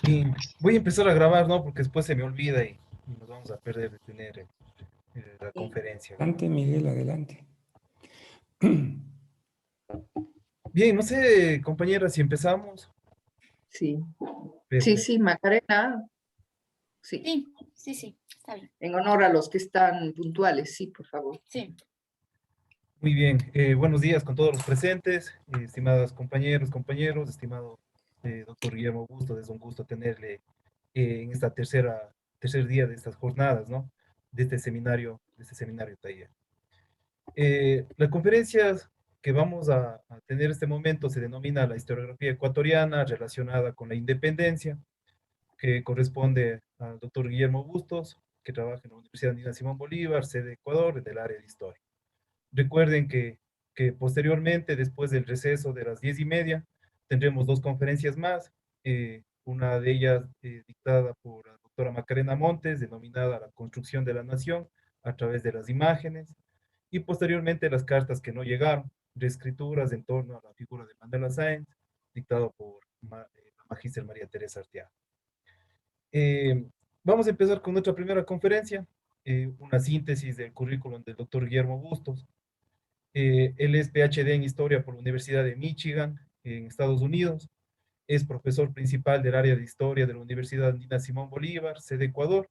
Y voy a empezar a grabar, ¿no? Porque después se me olvida y nos vamos a perder de tener la conferencia. Adelante, Miguel, adelante. Bien, no sé, compañeras, si empezamos. Sí, sí, Perfecto. sí, Macarena, sí. Sí, sí, sí, está bien. En honor a los que están puntuales, sí, por favor. Sí. Muy bien. Buenos días con todos los presentes, estimadas compañeros, estimado doctor Guillermo Augusto. Es un gusto tenerle en esta tercer día de estas jornadas, ¿no? De este seminario taller. La conferencia que vamos a tener este momento se denomina la historiografía ecuatoriana relacionada con la independencia, que corresponde al doctor Guillermo Bustos, que trabaja en la Universidad Andina Simón Bolívar, sede Ecuador, del área de historia. Recuerden que posteriormente, después del receso de las 10:30, tendremos dos conferencias más, una de ellas dictada por la doctora Macarena Montes, denominada La construcción de la nación a través de las imágenes, y posteriormente las cartas que no llegaron, reescrituras en torno a la figura de Mandela Sáenz, dictado por la magíster María Teresa Arteaga. Eh, Vamos a empezar con nuestra primera conferencia, una síntesis del currículum del doctor Guillermo Bustos. Él es PhD en Historia por la Universidad de Michigan, en Estados Unidos. Es profesor principal del área de Historia de la Universidad Andina Simón Bolívar, sede Ecuador.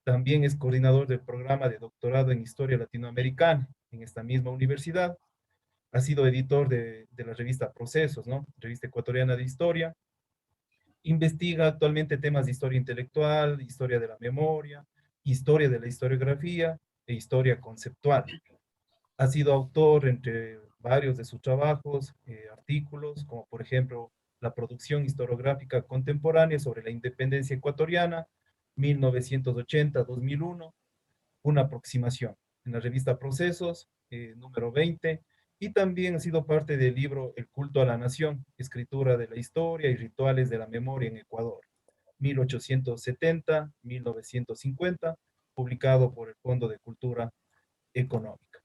También es coordinador del programa de doctorado en Historia Latinoamericana en esta misma universidad. Ha sido editor de la revista Procesos, ¿no? Revista Ecuatoriana de Historia. Investiga actualmente temas de historia intelectual, historia de la memoria, historia de la historiografía e historia conceptual. Ha sido autor, entre varios de sus trabajos, artículos, como por ejemplo la producción historiográfica contemporánea sobre la independencia ecuatoriana, 1980-2001, una aproximación, en la revista Procesos, número 20, y también ha sido parte del libro El culto a la nación, escritura de la historia y rituales de la memoria en Ecuador, 1870-1950, publicado por el Fondo de Cultura Económica.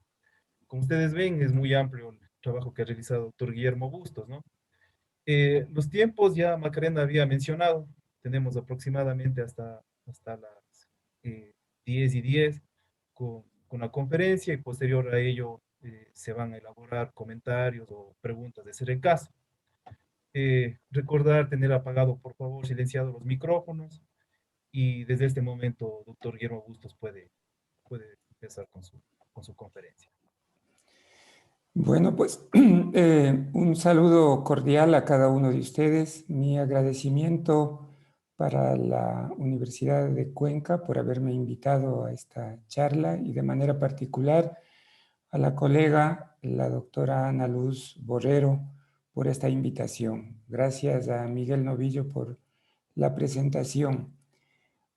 Como ustedes ven, es muy amplio el trabajo que ha realizado el doctor Guillermo Bustos, ¿no? Los tiempos ya Macarena había mencionado, tenemos aproximadamente hasta las 10:10 con la conferencia, y posterior a ello se van a elaborar comentarios o preguntas de ser el caso. Recordar tener apagado, por favor, silenciados los micrófonos, y desde este momento, doctor Guillermo Bustos puede empezar con su conferencia. Bueno, pues un saludo cordial a cada uno de ustedes. Mi agradecimiento para la Universidad de Cuenca por haberme invitado a esta charla, y de manera particular a la colega, la doctora Ana Luz Borrero, por esta invitación. Gracias a Miguel Novillo por la presentación.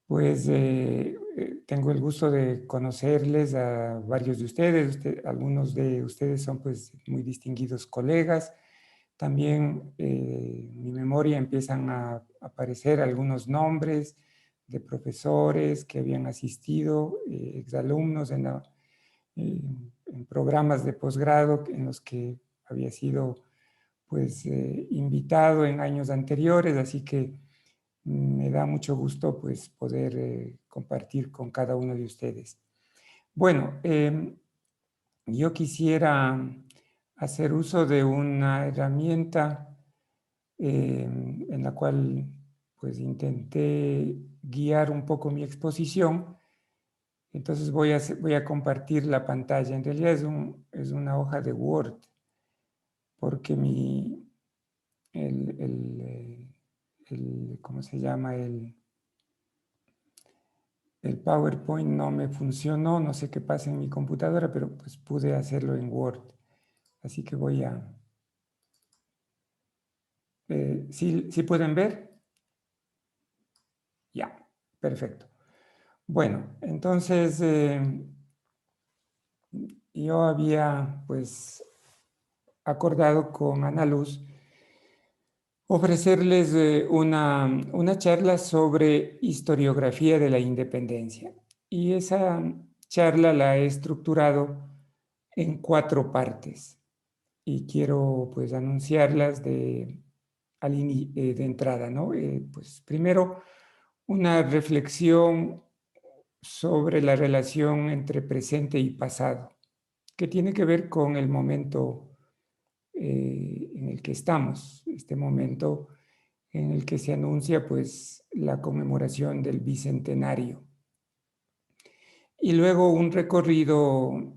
Pues tengo el gusto de conocerles a varios de ustedes. Algunos de ustedes son pues muy distinguidos colegas. También en mi memoria empiezan a aparecer algunos nombres de profesores que habían asistido, exalumnos en programas de posgrado en los que había sido pues invitado en años anteriores, así que me da mucho gusto pues poder compartir con cada uno de ustedes. Bueno, yo quisiera hacer uso de una herramienta en la cual pues intenté guiar un poco mi exposición. Entonces voy a compartir la pantalla. En realidad es una hoja de Word, porque ¿cómo se llama? El PowerPoint no me funcionó, no sé qué pasa en mi computadora, pero pues pude hacerlo en Word. Así que voy a... ¿Sí pueden ver? Ya, perfecto. Bueno, entonces yo había pues acordado con Ana Luz ofrecerles una charla sobre historiografía de la independencia. Y esa charla la he estructurado en 4 partes. Y quiero pues anunciarlas de de entrada, ¿no? Pues primero, una reflexión sobre la relación entre presente y pasado, que tiene que ver con el momento en el que estamos, este momento en el que se anuncia pues la conmemoración del bicentenario. Y luego un recorrido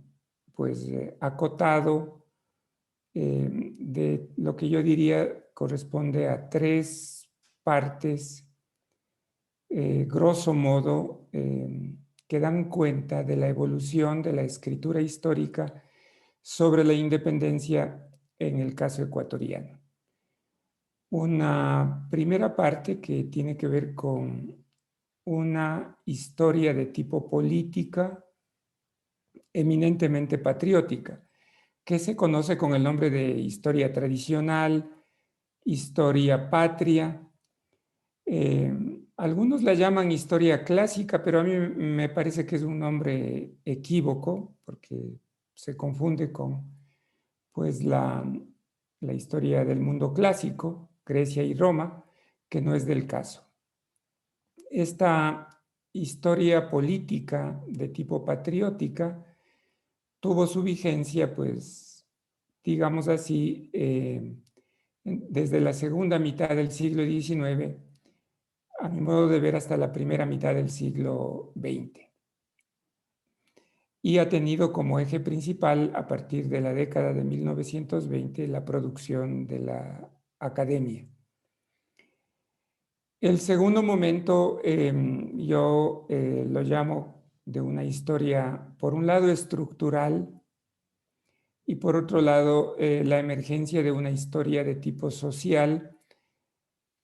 pues acotado de lo que yo diría corresponde a 3 partes, grosso modo, que dan cuenta de la evolución de la escritura histórica sobre la independencia en el caso ecuatoriano. Una primera parte que tiene que ver con una historia de tipo política, eminentemente patriótica, que se conoce con el nombre de historia tradicional, historia patria. Algunos la llaman historia clásica, pero a mí me parece que es un nombre equívoco, porque se confunde con pues, la historia del mundo clásico, Grecia y Roma, que no es del caso. Esta historia política de tipo patriótica tuvo su vigencia, pues, digamos así, desde la segunda mitad del siglo XIX, a mi modo de ver, hasta la primera mitad del siglo XX. Y ha tenido como eje principal, a partir de la década de 1920, la producción de la academia. El segundo momento yo lo llamo de una historia, por un lado, estructural, y por otro lado, la emergencia de una historia de tipo social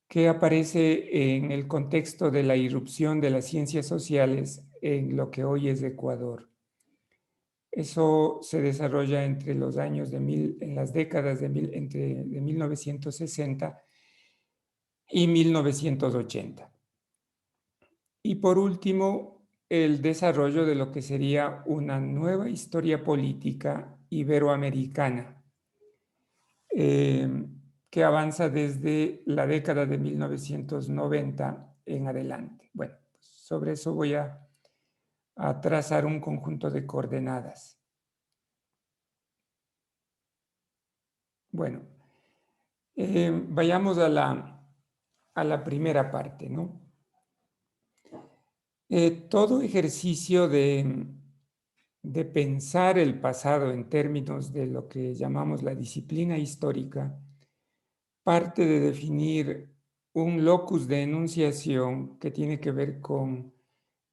que aparece en el contexto de la irrupción de las ciencias sociales en lo que hoy es Ecuador. Eso se desarrolla entre los años en las décadas de 1960 y 1980. Y por último, el desarrollo de lo que sería una nueva historia política iberoamericana, que avanza desde la década de 1990 en adelante. Bueno, pues sobre eso voy a trazar un conjunto de coordenadas. Bueno, vayamos a la primera parte, ¿no? Todo ejercicio de pensar el pasado en términos de lo que llamamos la disciplina histórica parte de definir un locus de enunciación que tiene que ver con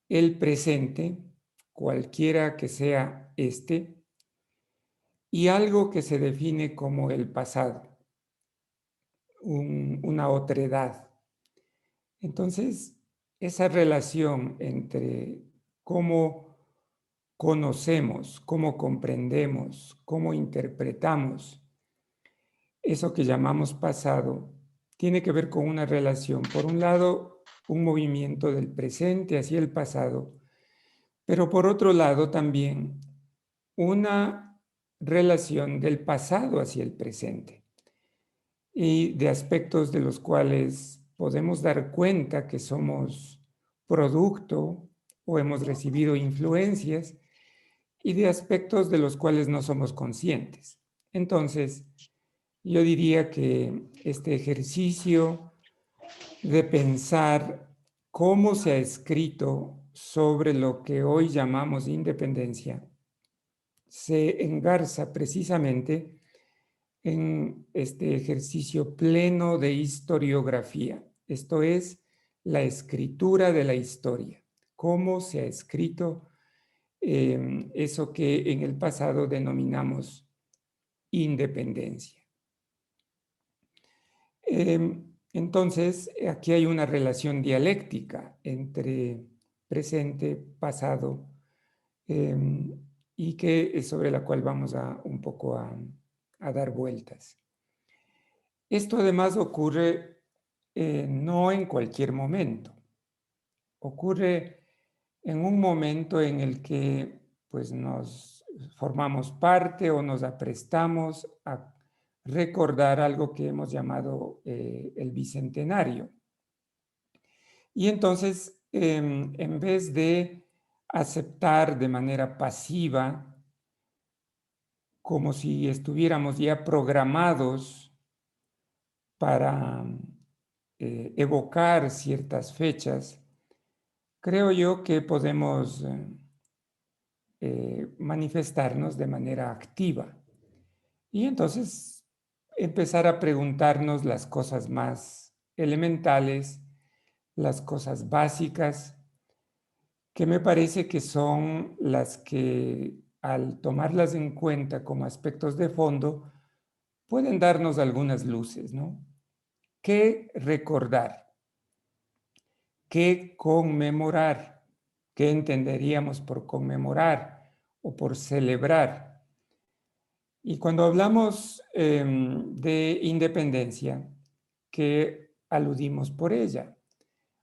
el presente, cualquiera que sea este, y algo que se define como el pasado, una otredad. Entonces, esa relación entre cómo conocemos, cómo comprendemos, cómo interpretamos eso que llamamos pasado, tiene que ver con una relación, por un lado, un movimiento del presente hacia el pasado, pero por otro lado también una relación del pasado hacia el presente y de aspectos de los cuales podemos dar cuenta que somos producto o hemos recibido influencias y de aspectos de los cuales no somos conscientes. Entonces, yo diría que este ejercicio de pensar cómo se ha escrito sobre lo que hoy llamamos independencia se engarza precisamente en este ejercicio pleno de historiografía. Esto es la escritura de la historia. Cómo se ha escrito eso que en el pasado denominamos independencia. Entonces, aquí hay una relación dialéctica entre presente, pasado, y que es sobre la cual vamos un poco a dar vueltas. Esto además ocurre no en cualquier momento. Ocurre en un momento en el que pues, nos formamos parte o nos aprestamos a recordar algo que hemos llamado el Bicentenario. Y entonces, en vez de aceptar de manera pasiva, como si estuviéramos ya programados para evocar ciertas fechas, creo yo que podemos manifestarnos de manera activa y entonces empezar a preguntarnos las cosas más elementales, las cosas básicas, que me parece que son las que al tomarlas en cuenta como aspectos de fondo pueden darnos algunas luces, ¿no? ¿Qué recordar? ¿Qué conmemorar? ¿Qué entenderíamos por conmemorar o por celebrar? Y cuando hablamos de independencia, ¿qué aludimos por ella?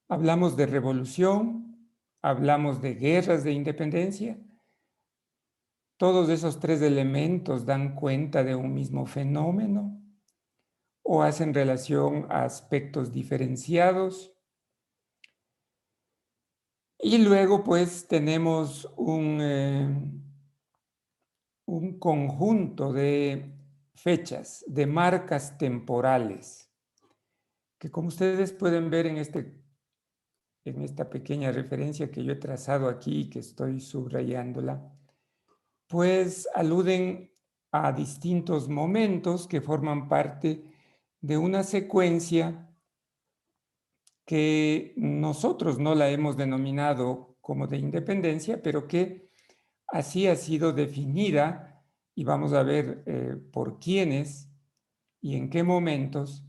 Hablamos de revolución, hablamos de guerras de independencia. Todos esos tres elementos dan cuenta de un mismo fenómeno o hacen relación a aspectos diferenciados. Y luego pues tenemos un conjunto de fechas, de marcas temporales, que como ustedes pueden ver en esta pequeña referencia que yo he trazado aquí, que estoy subrayándola, pues aluden a distintos momentos que forman parte de una secuencia que nosotros no la hemos denominado como de independencia, pero que así ha sido definida y vamos a ver por quiénes y en qué momentos,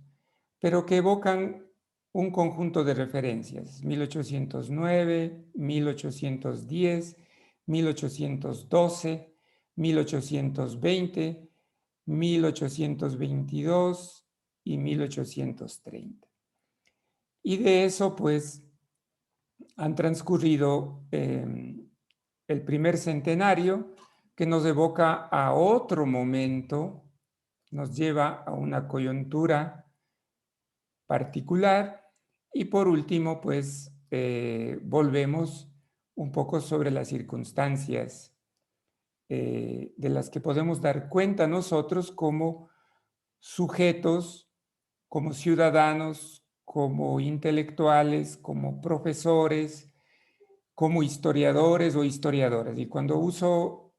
pero que evocan un conjunto de referencias: 1809, 1810, 1812, 1820, 1822 y 1830. Y de eso, pues, han transcurrido el primer centenario, que nos evoca a otro momento, nos lleva a una coyuntura particular, y por último, pues, volvemos un poco sobre las circunstancias de las que podemos dar cuenta nosotros como sujetos, como ciudadanos, como intelectuales, como profesores, como historiadores o historiadoras. Y cuando uso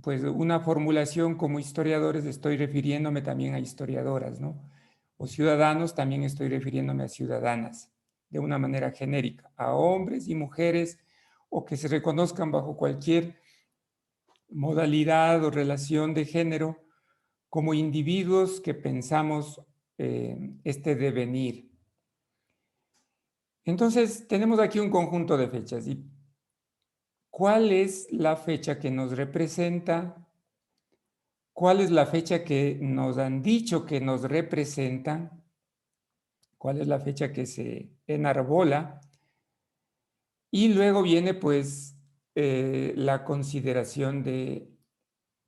pues una formulación como historiadores, estoy refiriéndome también a historiadoras, ¿no? O ciudadanos, también estoy refiriéndome a ciudadanas, de una manera genérica, a hombres y mujeres, o que se reconozcan bajo cualquier modalidad o relación de género, como individuos que pensamos este devenir. Entonces, tenemos aquí un conjunto de fechas. ¿Y cuál es la fecha que nos representa? ¿Cuál es la fecha que nos han dicho que nos representa? ¿Cuál es la fecha que se enarbola? Y luego viene, pues, la consideración de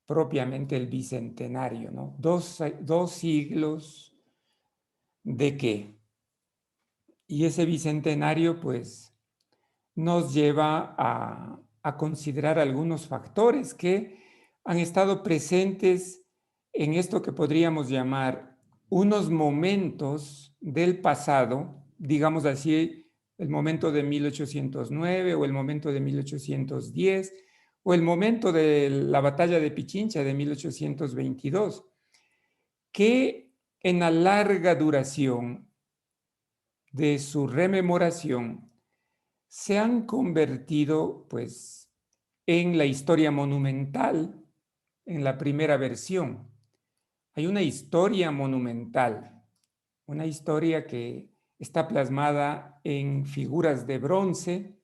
propiamente el bicentenario, ¿no? Dos siglos de qué. Y ese bicentenario, pues, nos lleva a considerar algunos factores que han estado presentes en esto que podríamos llamar unos momentos del pasado, digamos así, el momento de 1809 o el momento de 1810 o el momento de la batalla de Pichincha de 1822, que en la larga duración de su rememoración se han convertido, pues, en la historia monumental, en la primera versión. Hay una historia monumental, una historia que está plasmada en figuras de bronce,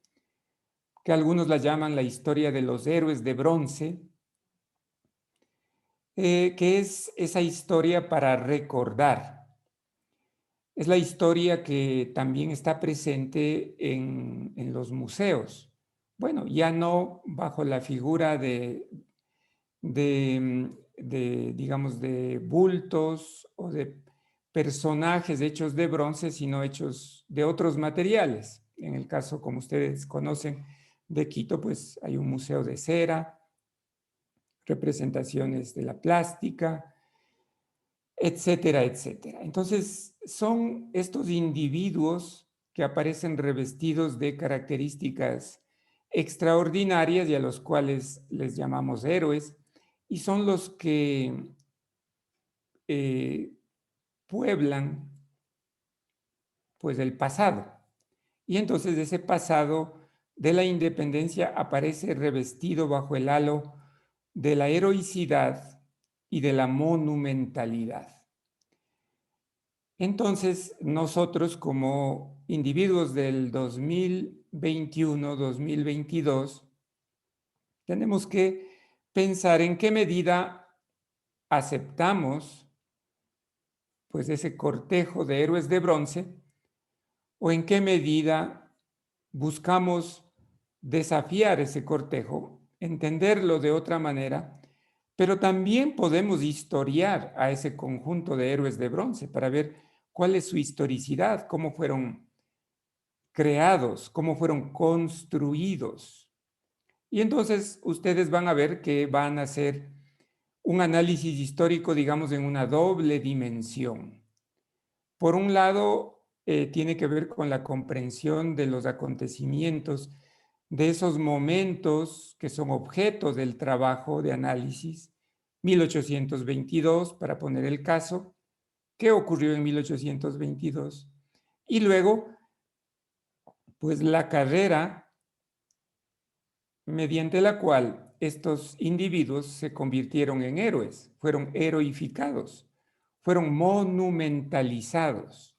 que algunos la llaman la historia de los héroes de bronce, que es esa historia para recordar. Es la historia que también está presente en los museos. Bueno, ya no bajo la figura de digamos, de bultos o de personajes hechos de bronce, sino hechos de otros materiales. En el caso, como ustedes conocen, de Quito, pues hay un museo de cera, representaciones de la plástica, etcétera, etcétera. Entonces, son estos individuos que aparecen revestidos de características extraordinarias y a los cuales les llamamos héroes, y son los que pueblan pues el pasado. Y entonces ese pasado de la independencia aparece revestido bajo el halo de la heroicidad y de la monumentalidad. Entonces, nosotros como individuos del 2021-2022, tenemos que pensar en qué medida aceptamos pues ese cortejo de héroes de bronce o en qué medida buscamos desafiar ese cortejo, entenderlo de otra manera, pero también podemos historiar a ese conjunto de héroes de bronce para ver cuál es su historicidad, cómo fueron creados, cómo fueron construidos. Y entonces ustedes van a ver que van a hacer un análisis histórico, digamos, en una doble dimensión. Por un lado, tiene que ver con la comprensión de los acontecimientos, de esos momentos que son objeto del trabajo de análisis. 1822, para poner el caso, ¿qué ocurrió en 1822? Y luego, pues la carrera mediante la cual estos individuos se convirtieron en héroes, fueron heroificados, fueron monumentalizados.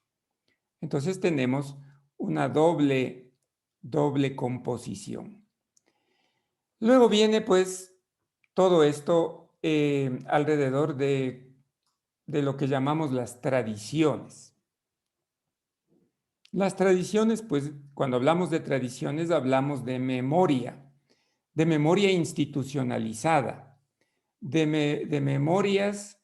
Entonces tenemos una doble composición. Luego viene pues todo esto alrededor de lo que llamamos las tradiciones. Las tradiciones, pues cuando hablamos de tradiciones hablamos de memoria institucionalizada, de memorias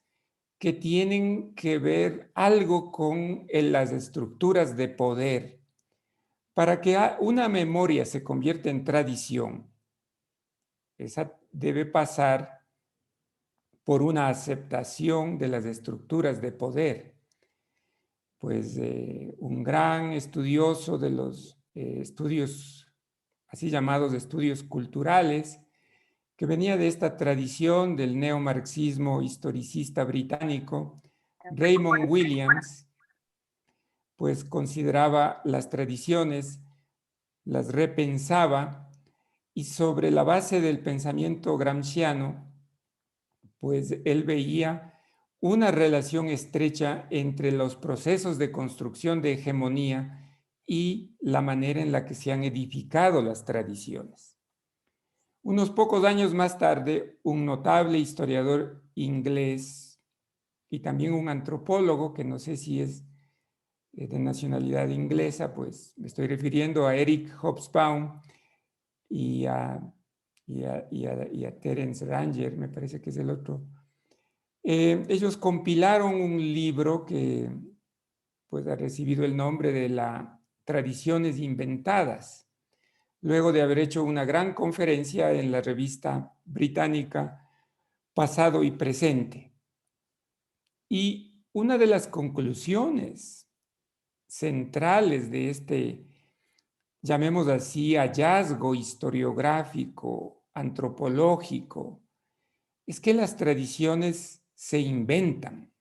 que tienen que ver algo con las estructuras de poder. Para que una memoria se convierta en tradición, esa debe pasar por una aceptación de las estructuras de poder. Pues un gran estudioso de los estudios, así llamados estudios culturales, que venía de esta tradición del neomarxismo historicista británico, Raymond Williams, pues consideraba las tradiciones, las repensaba y sobre la base del pensamiento gramsciano, pues él veía una relación estrecha entre los procesos de construcción de hegemonía y la manera en la que se han edificado las tradiciones. Unos pocos años más tarde, un notable historiador inglés y también un antropólogo, que no sé si es de nacionalidad inglesa, pues me estoy refiriendo a Eric Hobsbawm y a Terence Ranger, me parece que es el otro. Ellos compilaron un libro que pues, ha recibido el nombre de las Tradiciones Inventadas, luego de haber hecho una gran conferencia en la revista británica Pasado y Presente. Y una de las conclusiones centrales de este, llamemos así, hallazgo historiográfico, antropológico, es que las tradiciones se inventan.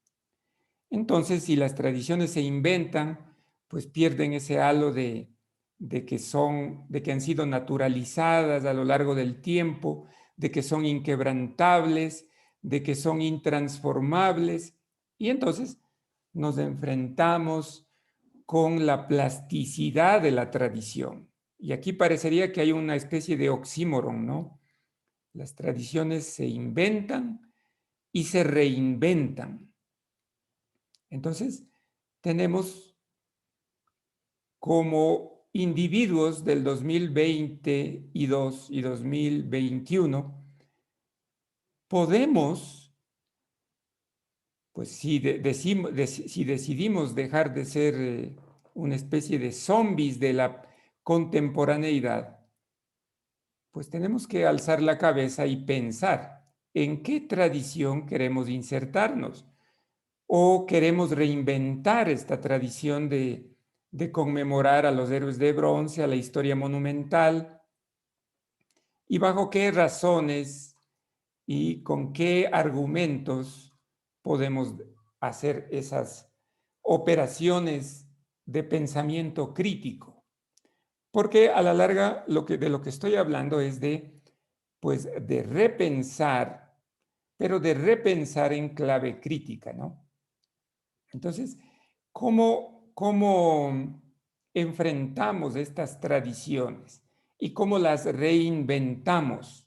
Entonces, si las tradiciones se inventan, pues pierden ese halo de que han sido naturalizadas a lo largo del tiempo, de que son inquebrantables, de que son intransformables, y entonces nos enfrentamos con la plasticidad de la tradición. Y aquí parecería que hay una especie de oxímoron, ¿no? Las tradiciones se inventan y se reinventan. Entonces, tenemos como individuos del 2022 y 2021, podemos pues si decidimos dejar de ser una especie de zombies de la contemporaneidad, pues tenemos que alzar la cabeza y pensar en qué tradición queremos insertarnos o queremos reinventar esta tradición de conmemorar a los héroes de bronce, a la historia monumental, y bajo qué razones y con qué argumentos podemos hacer esas operaciones de pensamiento crítico. Porque a la larga de lo que estoy hablando es pues, de repensar, pero de repensar en clave crítica, ¿no? Entonces, ¿cómo enfrentamos estas tradiciones y cómo las reinventamos?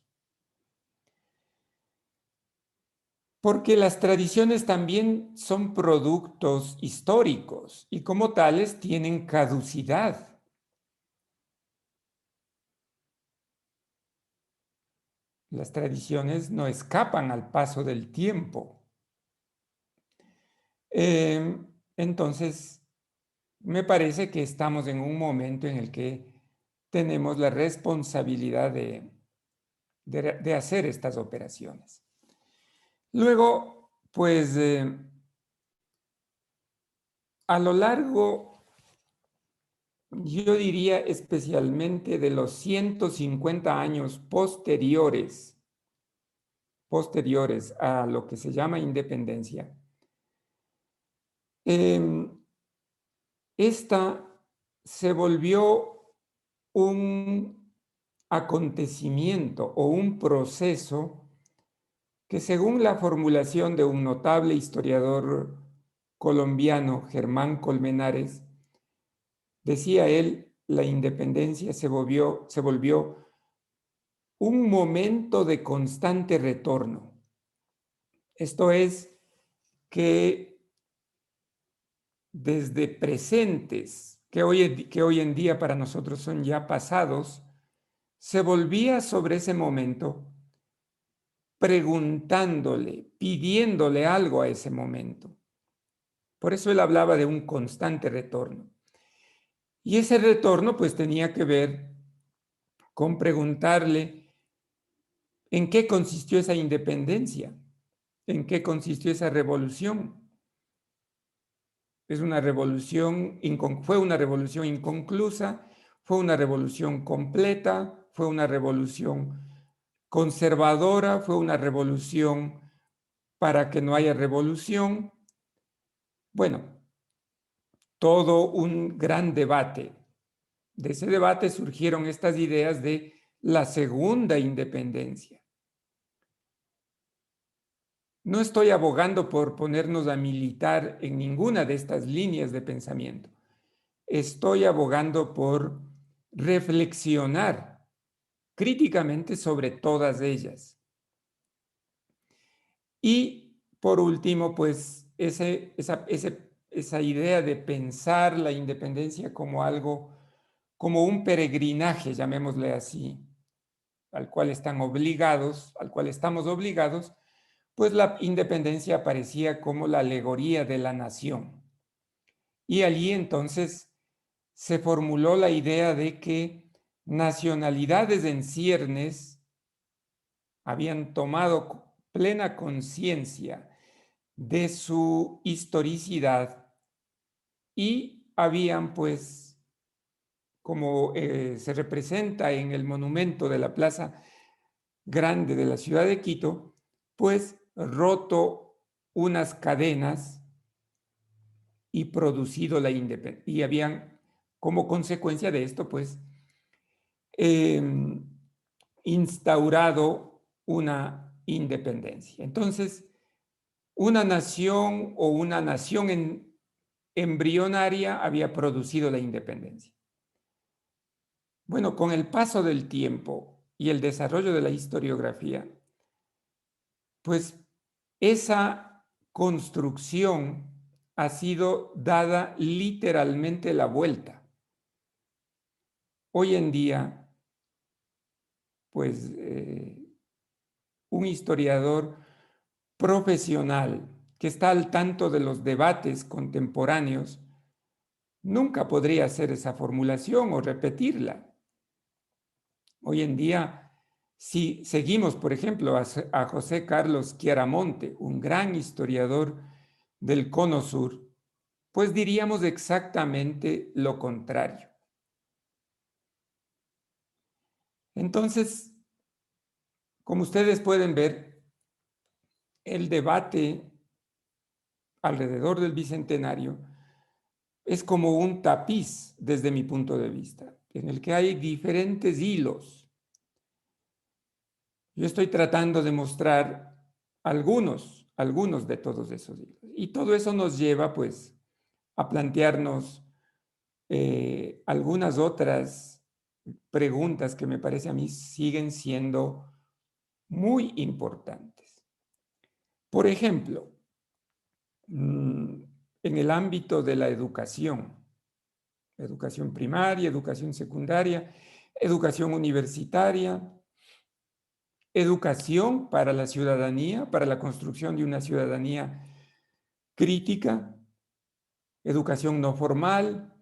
Porque las tradiciones también son productos históricos y como tales tienen caducidad. Las tradiciones no escapan al paso del tiempo. Entonces, me parece que estamos en un momento en el que tenemos la responsabilidad de hacer estas operaciones. Luego, pues, a lo largo, yo diría especialmente de los 150 años posteriores a lo que se llama independencia, esta se volvió un acontecimiento o un proceso que, según la formulación de un notable historiador colombiano, Germán Colmenares, decía él, la independencia se volvió un momento de constante retorno. Esto es que desde presentes, que hoy en día para nosotros son ya pasados, se volvía sobre ese momento preguntándole, pidiéndole algo a ese momento. Por eso él hablaba de un constante retorno. Y ese retorno pues tenía que ver con preguntarle en qué consistió esa independencia, en qué consistió esa revolución. Fue una revolución inconclusa, fue una revolución completa, fue una revolución conservadora, fue una revolución para que no haya revolución. Bueno, todo un gran debate. De ese debate surgieron estas ideas de la segunda independencia. No estoy abogando por ponernos a militar en ninguna de estas líneas de pensamiento. Estoy abogando por reflexionar críticamente sobre todas ellas. Y por último, pues esa idea de pensar la independencia como algo, como un peregrinaje, llamémosle así, al cual estamos obligados, pues la independencia aparecía como la alegoría de la nación. Y allí entonces se formuló la idea de que nacionalidades en ciernes habían tomado plena conciencia de su historicidad y habían, pues, como se representa en el monumento de la Plaza Grande de la ciudad de Quito, pues roto unas cadenas y producido la independencia. Y habían, como consecuencia de esto, pues, instaurado una independencia. Entonces, una nación o una nación embrionaria había producido la independencia. Bueno, con el paso del tiempo y el desarrollo de la historiografía, pues esa construcción ha sido dada literalmente la vuelta. Hoy en día, pues un historiador profesional que está al tanto de los debates contemporáneos, nunca podría hacer esa formulación o repetirla. Hoy en día, si seguimos, por ejemplo, a José Carlos Chiaramonte, un gran historiador del Cono Sur, pues diríamos exactamente lo contrario. Entonces, como ustedes pueden ver, el debate alrededor del Bicentenario es como un tapiz desde mi punto de vista, en el que hay diferentes hilos. Yo estoy tratando de mostrar algunos de todos esos hilos. Y todo eso nos lleva, pues, a plantearnos algunas otras preguntas que me parece a mí siguen siendo muy importantes. Por ejemplo, en el ámbito de la educación primaria, educación secundaria, educación universitaria, educación para la ciudadanía, para la construcción de una ciudadanía crítica, educación no formal.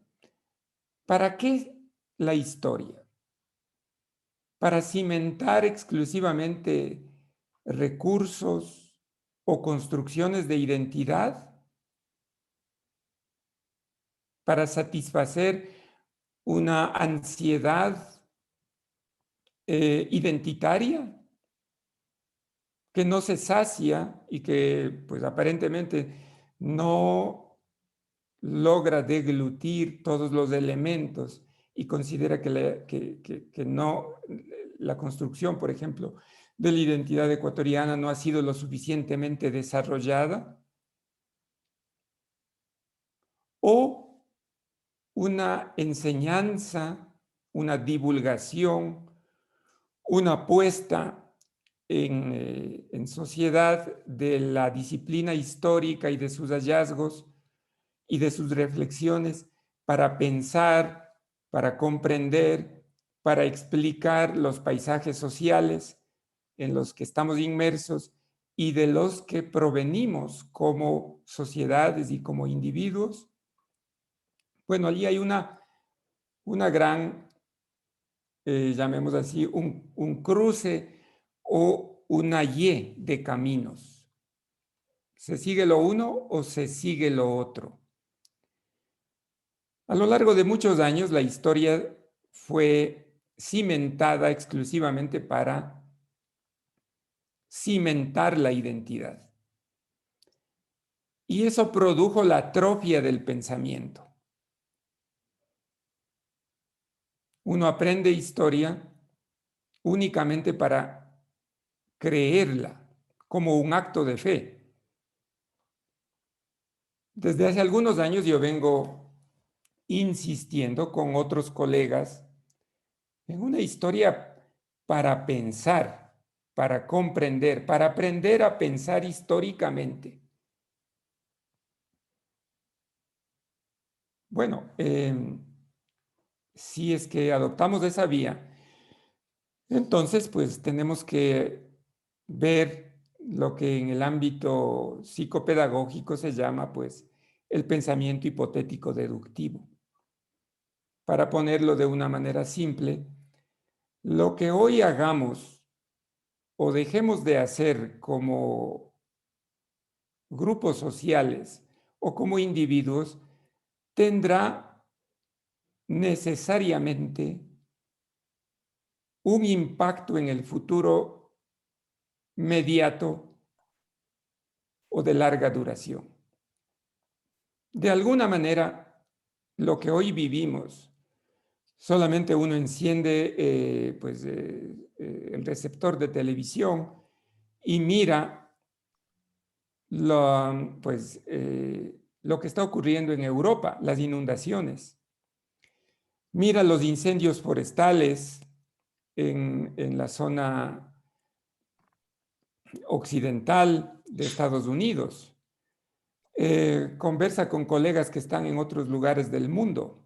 ¿Para qué la historia? ¿Para cimentar exclusivamente recursos o construcciones de identidad? ¿Para satisfacer una ansiedad identitaria que no se sacia y que pues aparentemente no logra deglutir todos los elementos y considera que no, la construcción, por ejemplo, de la identidad ecuatoriana no ha sido lo suficientemente desarrollada? ¿O una enseñanza, una divulgación, una puesta en sociedad de la disciplina histórica y de sus hallazgos y de sus reflexiones para pensar, para comprender, para explicar los paisajes sociales en los que estamos inmersos y de los que provenimos como sociedades y como individuos? Bueno, allí hay una gran, llamemos así, un cruce o una Y de caminos. ¿Se sigue lo uno o se sigue lo otro? A lo largo de muchos años, la historia fue cimentada exclusivamente para cimentar la identidad. Y eso produjo la atrofia del pensamiento. Uno aprende historia únicamente para creerla, como un acto de fe. Desde hace algunos años yo vengo insistiendo con otros colegas en una historia para pensar, para comprender, para aprender a pensar históricamente. Bueno, si es que adoptamos esa vía, entonces pues tenemos que ver lo que en el ámbito psicopedagógico se llama pues el pensamiento hipotético deductivo. Para ponerlo de una manera simple, lo que hoy hagamos o dejemos de hacer como grupos sociales o como individuos tendrá necesariamente un impacto en el futuro inmediato o de larga duración. De alguna manera, lo que hoy vivimos, solamente uno enciende el receptor de televisión y mira lo que está ocurriendo en Europa, las inundaciones. Mira los incendios forestales en la zona occidental de Estados Unidos. Conversa con colegas que están en otros lugares del mundo.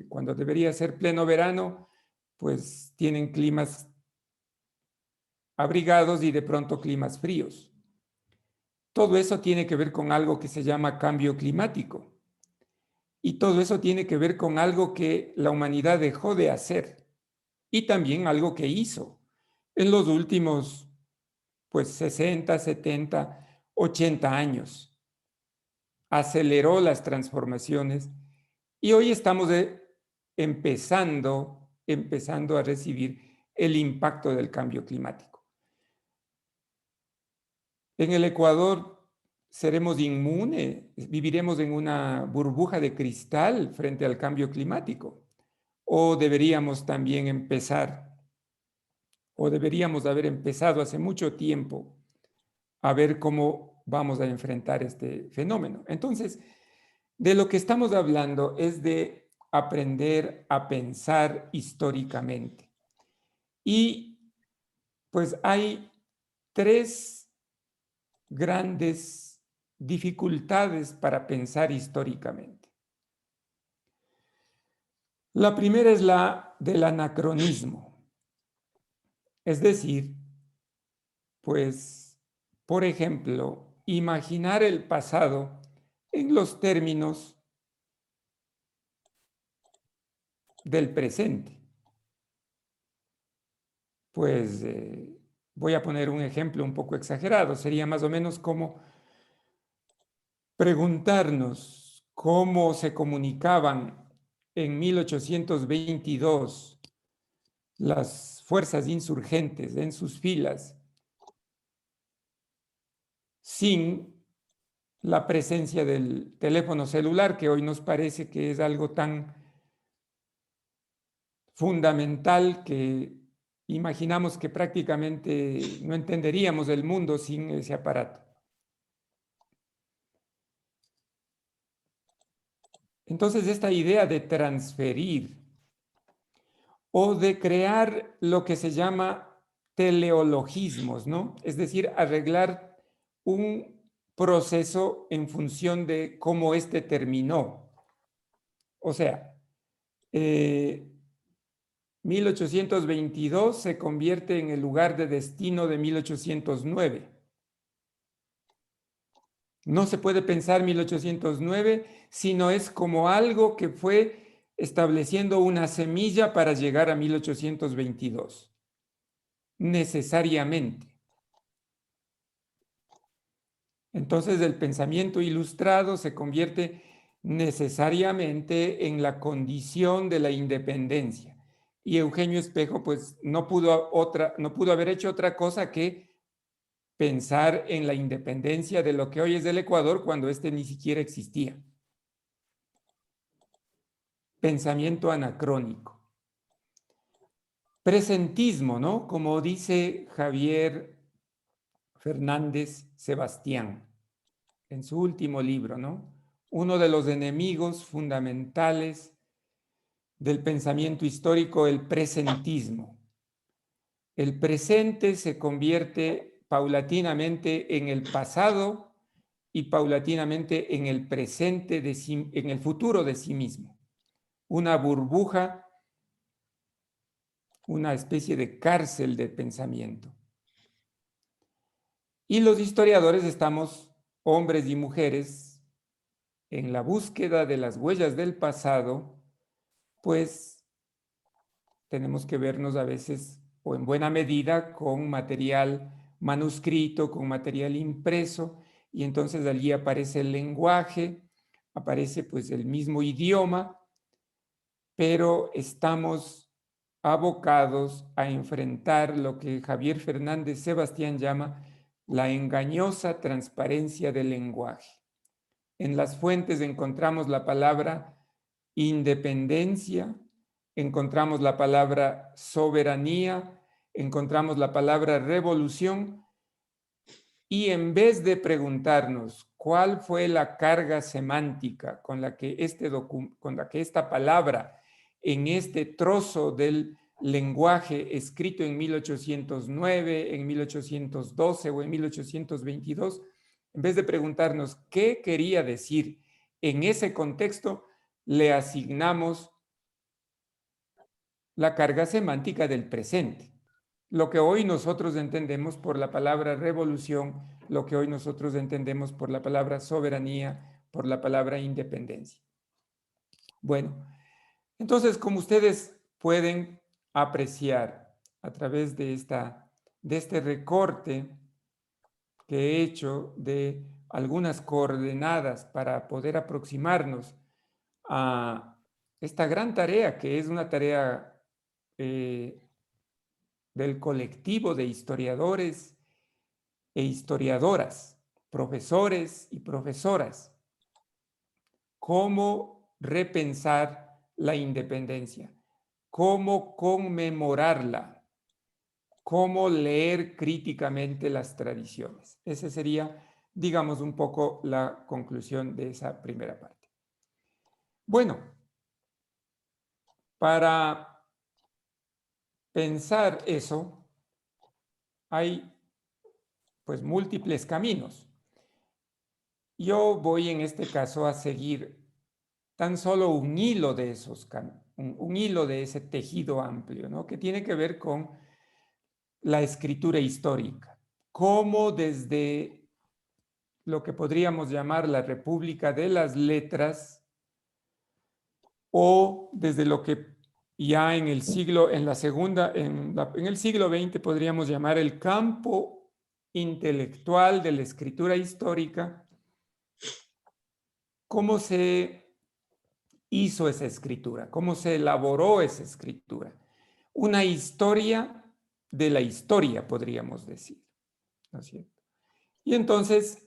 Cuando debería ser pleno verano, pues tienen climas abrigados y de pronto climas fríos. todo eso tiene que ver con algo que se llama cambio climático. Y todo eso tiene que ver con algo que la humanidad dejó de hacer y también algo que hizo en los últimos, pues, 60, 70, 80 años. Aceleró las transformaciones y hoy estamos empezando a recibir el impacto del cambio climático. En el Ecuador seremos inmunes, viviremos en una burbuja de cristal frente al cambio climático. O deberíamos también empezar, o deberíamos haber empezado hace mucho tiempo a ver cómo vamos a enfrentar este fenómeno. Entonces, de lo que estamos hablando es de aprender a pensar históricamente. Y pues hay tres grandes dificultades para pensar históricamente. La primera es la del anacronismo. Es decir, pues, por ejemplo, imaginar el pasado en los términos del presente. Pues voy a poner un ejemplo un poco exagerado. Sería más o menos como preguntarnos cómo se comunicaban en 1822 las fuerzas insurgentes en sus filas sin la presencia del teléfono celular, que hoy nos parece que es algo tan fundamental que imaginamos que prácticamente no entenderíamos el mundo sin ese aparato. Entonces, esta idea de transferir o de crear lo que se llama teleologismos, ¿no? Es decir, arreglar un proceso en función de cómo éste terminó. O sea, 1822 se convierte en el lugar de destino de 1809. No se puede pensar 1809, sino es como algo que fue estableciendo una semilla para llegar a 1822. Necesariamente. Entonces el pensamiento ilustrado se convierte necesariamente en la condición de la independencia. Y Eugenio Espejo pues no pudo haber hecho otra cosa que pensar en la independencia de lo que hoy es el Ecuador cuando éste ni siquiera existía. Pensamiento anacrónico. Presentismo, ¿no? Como dice Javier Fernández Sebastián en su último libro, ¿no? Uno de los enemigos fundamentales del pensamiento histórico, el presentismo. El presente se convierte paulatinamente en el pasado y paulatinamente en el presente, en el futuro de sí mismo. Una burbuja, una especie de cárcel de pensamiento. Y los historiadores estamos, hombres y mujeres, en la búsqueda de las huellas del pasado, pues tenemos que vernos a veces o en buena medida con material manuscrito, con material impreso, y entonces allí aparece el lenguaje, aparece pues el mismo idioma, pero estamos abocados a enfrentar lo que Javier Fernández Sebastián llama la engañosa transparencia del lenguaje. En las fuentes encontramos la palabra independencia, encontramos la palabra soberanía, encontramos la palabra revolución, y en vez de preguntarnos cuál fue la carga semántica con la que esta palabra en este trozo del lenguaje escrito en 1809, en 1812 o en 1822, en vez de preguntarnos qué quería decir en ese contexto, le asignamos la carga semántica del presente. Lo que hoy nosotros entendemos por la palabra revolución, lo que hoy nosotros entendemos por la palabra soberanía, por la palabra independencia. Bueno, entonces, como ustedes pueden apreciar a través de este recorte que he hecho de algunas coordenadas para poder aproximarnos a esta gran tarea, que es una tarea del colectivo de historiadores e historiadoras, profesores y profesoras, cómo repensar la independencia, cómo conmemorarla, cómo leer críticamente las tradiciones. Esa sería, digamos, un poco la conclusión de esa primera parte. Bueno, para pensar eso, hay pues múltiples caminos. Yo voy en este caso a seguir tan solo un hilo de esos caminos, un hilo de ese tejido amplio, ¿no? Que tiene que ver con la escritura histórica, cómo desde lo que podríamos llamar la República de las Letras o desde lo que ya en el siglo XX podríamos llamar el campo intelectual de la escritura histórica, cómo se hizo esa escritura, cómo se elaboró esa escritura. Una historia de la historia, podríamos decir, ¿no es cierto? Y entonces,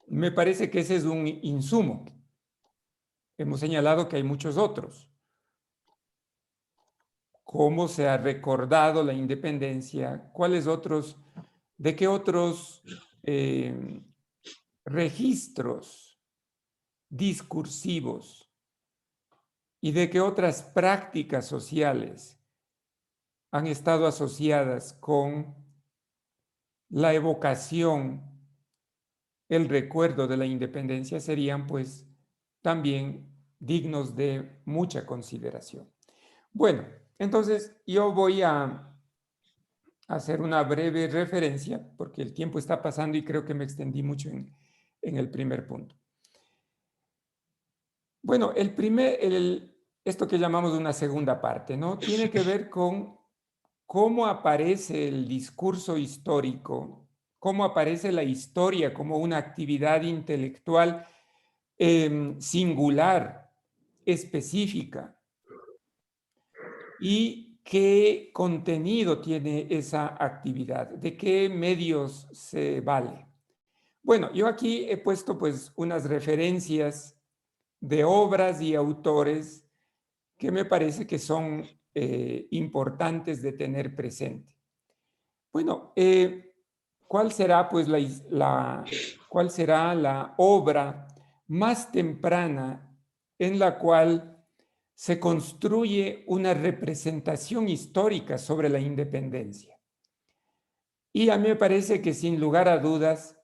me parece que ese es un insumo. Hemos señalado que hay muchos otros. ¿Cómo se ha recordado la independencia? ¿Cuáles otros, de qué otros registros discursivos y de qué otras prácticas sociales han estado asociadas con la evocación, el recuerdo de la independencia? Serían pues también dignos de mucha consideración. Bueno, entonces yo voy a hacer una breve referencia porque el tiempo está pasando y creo que me extendí mucho en el primer punto. Bueno, esto que llamamos una segunda parte, ¿no? Tiene que ver con cómo aparece el discurso histórico, cómo aparece la historia como una actividad intelectual singular, específica, y qué contenido tiene esa actividad, de qué medios se vale. Bueno, yo aquí he puesto pues unas referencias de obras y autores que me parece que son importantes de tener presente. Bueno, ¿cuál será pues cuál será la obra más temprana en la cual se construye una representación histórica sobre la independencia? Y a mí me parece que sin lugar a dudas,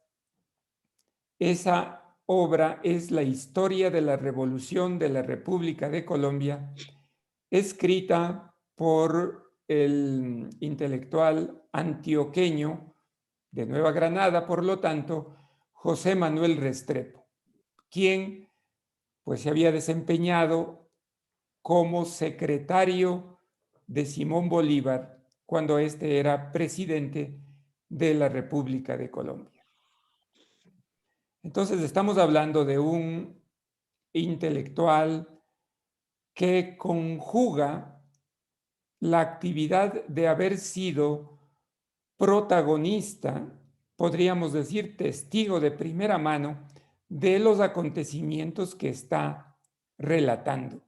esa obra es la historia de la Revolución de la República de Colombia, escrita por el intelectual antioqueño de Nueva Granada, por lo tanto, José Manuel Restrepo, quien pues se había desempeñado como secretario de Simón Bolívar cuando éste era presidente de la República de Colombia. Entonces estamos hablando de un intelectual que conjuga la actividad de haber sido protagonista, podríamos decir testigo de primera mano, de los acontecimientos que está relatando,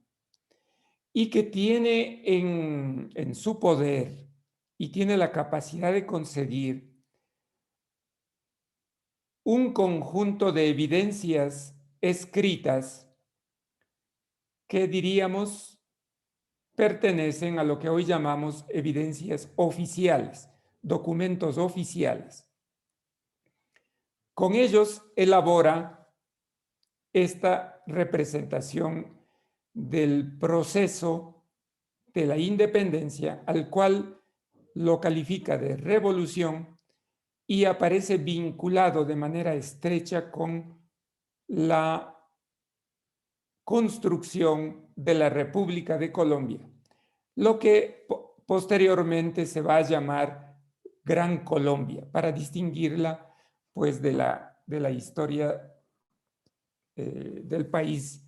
y que tiene en su poder y tiene la capacidad de conseguir un conjunto de evidencias escritas que diríamos pertenecen a lo que hoy llamamos evidencias oficiales, documentos oficiales. Con ellos elabora esta representación del proceso de la independencia, al cual lo califica de revolución y aparece vinculado de manera estrecha con la construcción de la República de Colombia, lo que posteriormente se va a llamar Gran Colombia, para distinguirla pues de la historia del país,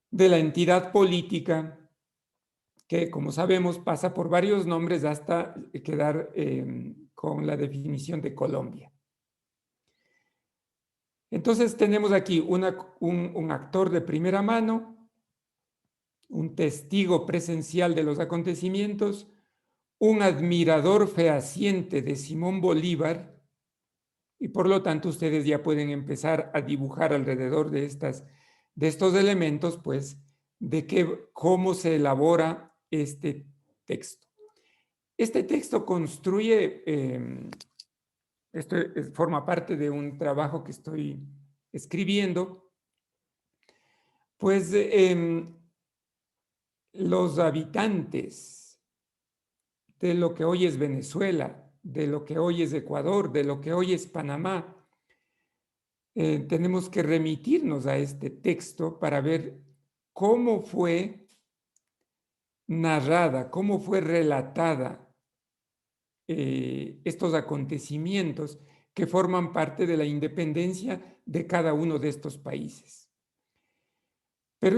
de la entidad política, que como sabemos pasa por varios nombres hasta quedar con la definición de Colombia. Entonces tenemos aquí un actor de primera mano, un testigo presencial de los acontecimientos, un admirador fehaciente de Simón Bolívar, y por lo tanto ustedes ya pueden empezar a dibujar alrededor de estos elementos, pues, cómo se elabora este texto. Este texto construye, esto forma parte de un trabajo que estoy escribiendo, pues los habitantes de lo que hoy es Venezuela, de lo que hoy es Ecuador, de lo que hoy es Panamá, tenemos que remitirnos a este texto para ver cómo fue narrada, cómo fue relatada estos acontecimientos que forman parte de la independencia de cada uno de estos países. Pero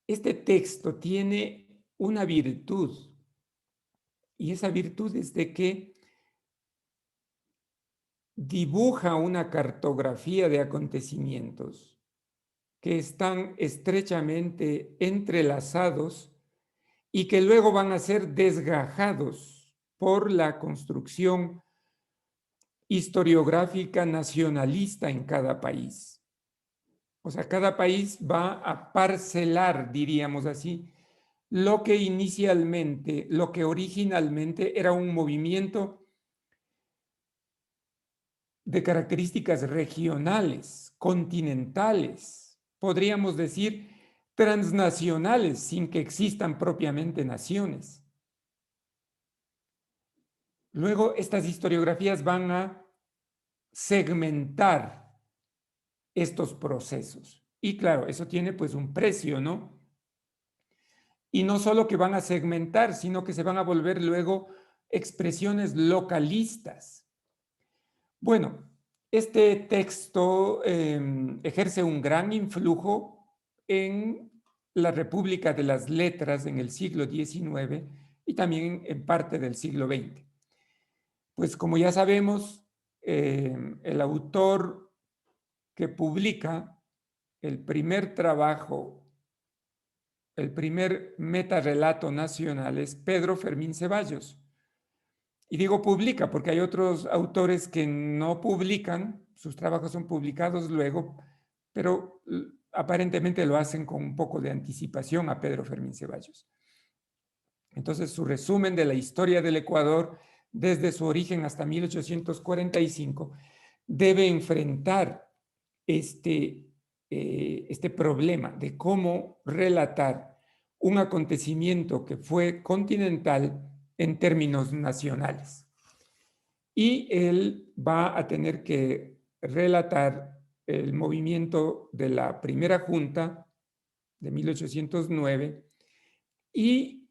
este texto tiene una virtud, y esa virtud es de que dibuja una cartografía de acontecimientos que están estrechamente entrelazados y que luego van a ser desgajados por la construcción historiográfica nacionalista en cada país. O sea, cada país va a parcelar, diríamos así, lo que originalmente era un movimiento de características regionales, continentales, podríamos decir transnacionales, sin que existan propiamente naciones. Luego, estas historiografías van a segmentar estos procesos. Y claro, eso tiene pues un precio, ¿no? Y no solo que van a segmentar, sino que se van a volver luego expresiones localistas. Bueno, este texto ejerce un gran influjo en la República de las Letras en el siglo XIX y también en parte del siglo XX. Pues como ya sabemos, el autor que publica el primer trabajo, el primer metarrelato nacional es Pedro Fermín Ceballos. Y digo publica porque hay otros autores que no publican, sus trabajos son publicados luego, pero aparentemente lo hacen con un poco de anticipación a Pedro Fermín Ceballos. Entonces, su resumen de la historia del Ecuador desde su origen hasta 1845 debe enfrentar este problema de cómo relatar un acontecimiento que fue continental en términos nacionales. Y él va a tener que relatar el movimiento de la primera junta de 1809 y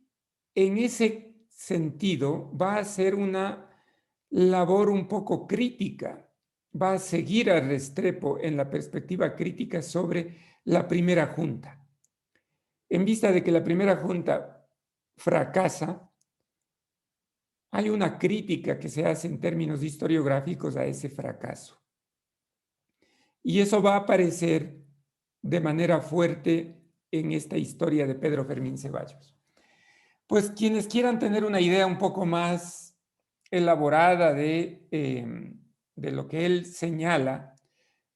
en ese sentido va a hacer una labor un poco crítica, va a seguir a Restrepo en la perspectiva crítica sobre la primera junta. En vista de que la primera junta fracasa, hay una crítica que se hace en términos historiográficos a ese fracaso. Y eso va a aparecer de manera fuerte en esta historia de Pedro Fermín Ceballos. Pues quienes quieran tener una idea un poco más elaborada de lo que él señala,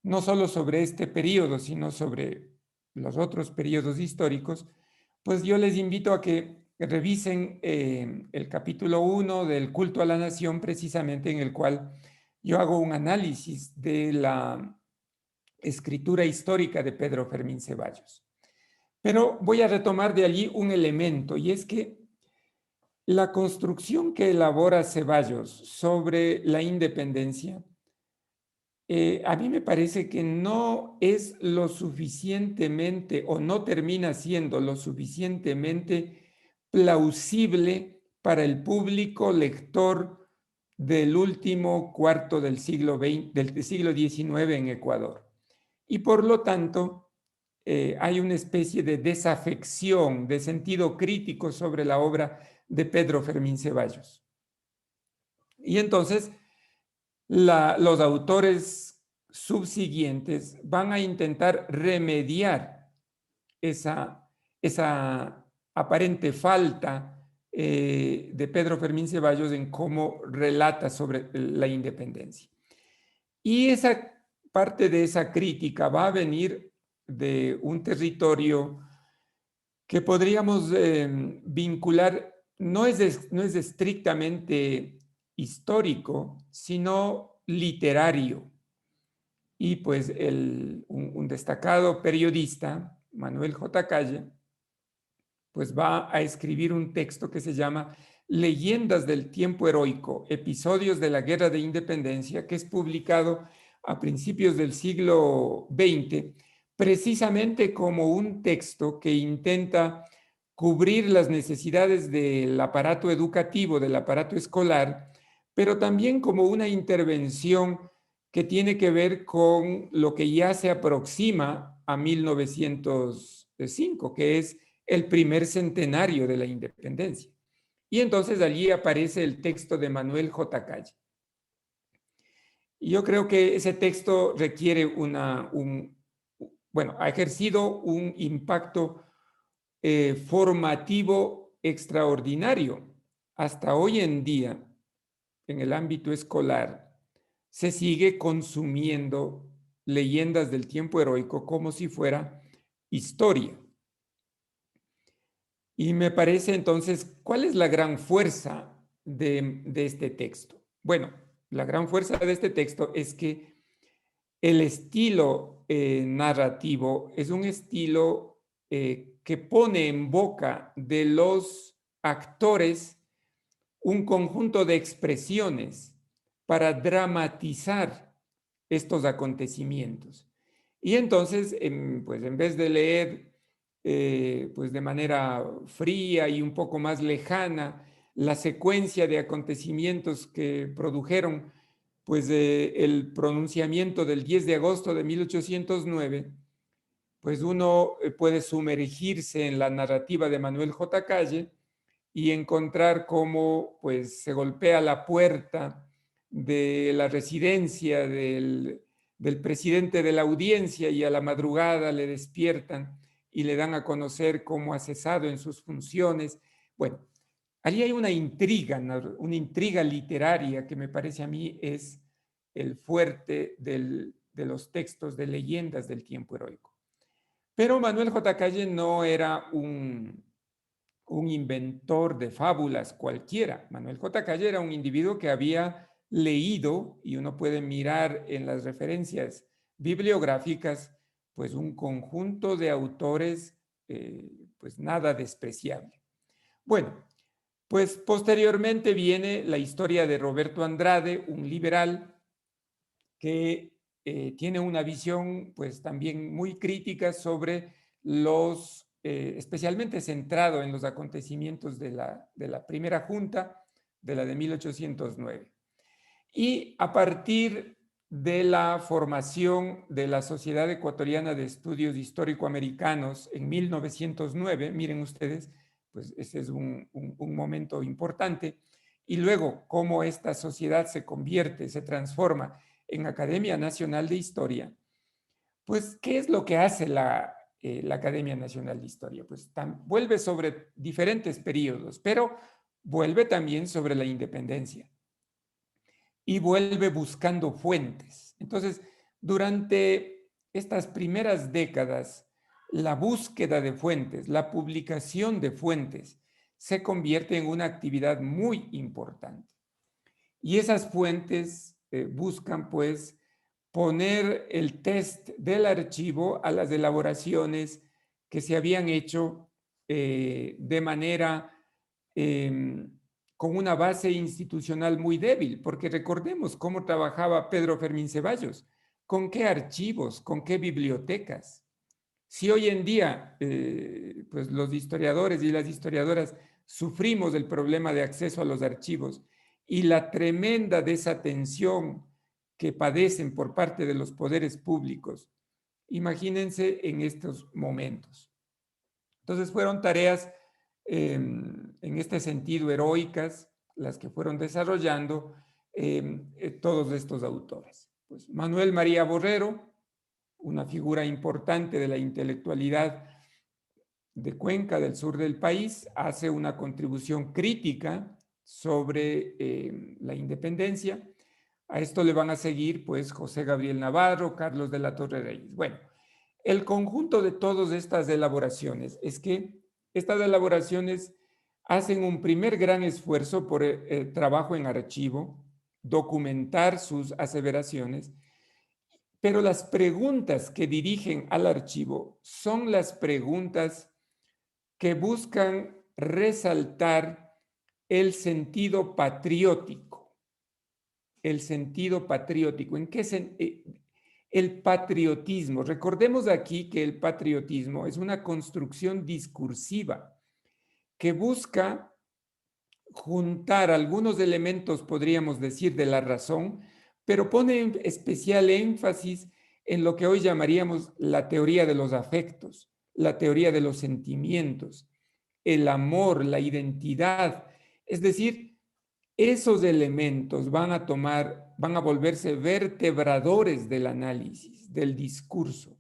no solo sobre este periodo, sino sobre los otros periodos históricos, pues yo les invito a que revisen el capítulo 1 del Culto a la Nación, precisamente en el cual yo hago un análisis de la escritura histórica de Pedro Fermín Ceballos. Pero voy a retomar de allí un elemento, y es que La construcción que elabora Ceballos sobre la independencia, a mí me parece que no es lo suficientemente, o no termina siendo lo suficientemente plausible para el público lector del último cuarto del siglo XIX en Ecuador. Y por lo tanto, hay una especie de desafección, de sentido crítico sobre la obra de Pedro Fermín Ceballos. Y entonces, los autores subsiguientes van a intentar remediar esa aparente falta de Pedro Fermín Ceballos en cómo relata sobre la independencia. Y esa parte de esa crítica va a venir de un territorio que podríamos vincular, no es estrictamente histórico, sino literario. Y pues un destacado periodista, Manuel J. Calle, pues va a escribir un texto que se llama Leyendas del tiempo heroico, episodios de la Guerra de Independencia, que es publicado a principios del siglo XX, precisamente como un texto que intenta cubrir las necesidades del aparato educativo, del aparato escolar, pero también como una intervención que tiene que ver con lo que ya se aproxima a 1905, que es el primer centenario de la independencia. Y entonces allí aparece el texto de Manuel J. Calle. Y yo creo que ese texto requiere ha ejercido un impacto formativo extraordinario. Hasta hoy en día, en el ámbito escolar, se sigue consumiendo leyendas del tiempo heroico como si fuera historia. Y me parece entonces, ¿cuál es la gran fuerza de este texto? Bueno, la gran fuerza de este texto es que el estilo narrativo es un estilo que pone en boca de los actores un conjunto de expresiones para dramatizar estos acontecimientos. Y entonces, pues en vez de leer pues de manera fría y un poco más lejana la secuencia de acontecimientos que produjeron pues el pronunciamiento del 10 de agosto de 1809, pues uno puede sumergirse en la narrativa de Manuel J. Calle y encontrar cómo pues se golpea la puerta de la residencia del presidente de la audiencia y a la madrugada le despiertan y le dan a conocer cómo ha cesado en sus funciones. Bueno, allí hay una intriga literaria que me parece a mí es el fuerte de los textos de leyendas del tiempo heroico. Pero Manuel J. Calle no era un inventor de fábulas cualquiera. Manuel J. Calle era un individuo que había leído, y uno puede mirar en las referencias bibliográficas, pues un conjunto de autores pues nada despreciable. Bueno, pues posteriormente viene la historia de Roberto Andrade, un liberal que tiene una visión pues también muy crítica sobre los, especialmente centrado en los acontecimientos de la primera junta, de la de 1809. Y a partir de la formación de la Sociedad Ecuatoriana de Estudios Histórico-Americanos en 1909, miren ustedes, pues ese es un momento importante, y luego cómo esta sociedad se convierte, se transforma en Academia Nacional de Historia, pues ¿qué es lo que hace la Academia Nacional de Historia? Pues vuelve sobre diferentes periodos, pero vuelve también sobre la independencia y vuelve buscando fuentes. Entonces, durante estas primeras décadas, la búsqueda de fuentes, la publicación de fuentes, se convierte en una actividad muy importante. Y esas fuentes buscan, pues, poner el test del archivo a las elaboraciones que se habían hecho de manera con una base institucional muy débil, porque recordemos cómo trabajaba Pedro Fermín Ceballos, con qué archivos, con qué bibliotecas. Si hoy en día pues los historiadores y las historiadoras sufrimos el problema de acceso a los archivos y la tremenda desatención que padecen por parte de los poderes públicos, imagínense en estos momentos. Entonces fueron tareas en este sentido heroicas las que fueron desarrollando todos estos autores. Pues Manuel María Borrero, una figura importante de la intelectualidad de Cuenca, del sur del país, hace una contribución crítica sobre la independencia. A esto le van a seguir pues José Gabriel Navarro, Carlos de la Torre Reyes. Bueno, el conjunto de todas estas elaboraciones es que estas elaboraciones hacen un primer gran esfuerzo por el trabajo en archivo, documentar sus aseveraciones, pero las preguntas que dirigen al archivo son las preguntas que buscan resaltar el sentido patriótico. El sentido patriótico. ¿En qué el patriotismo? Recordemos aquí que el patriotismo es una construcción discursiva que busca juntar algunos elementos, podríamos decir, de la razón, pero pone especial énfasis en lo que hoy llamaríamos la teoría de los afectos, la teoría de los sentimientos, el amor, la identidad. Es decir, esos elementos van a volverse vertebradores del análisis, del discurso.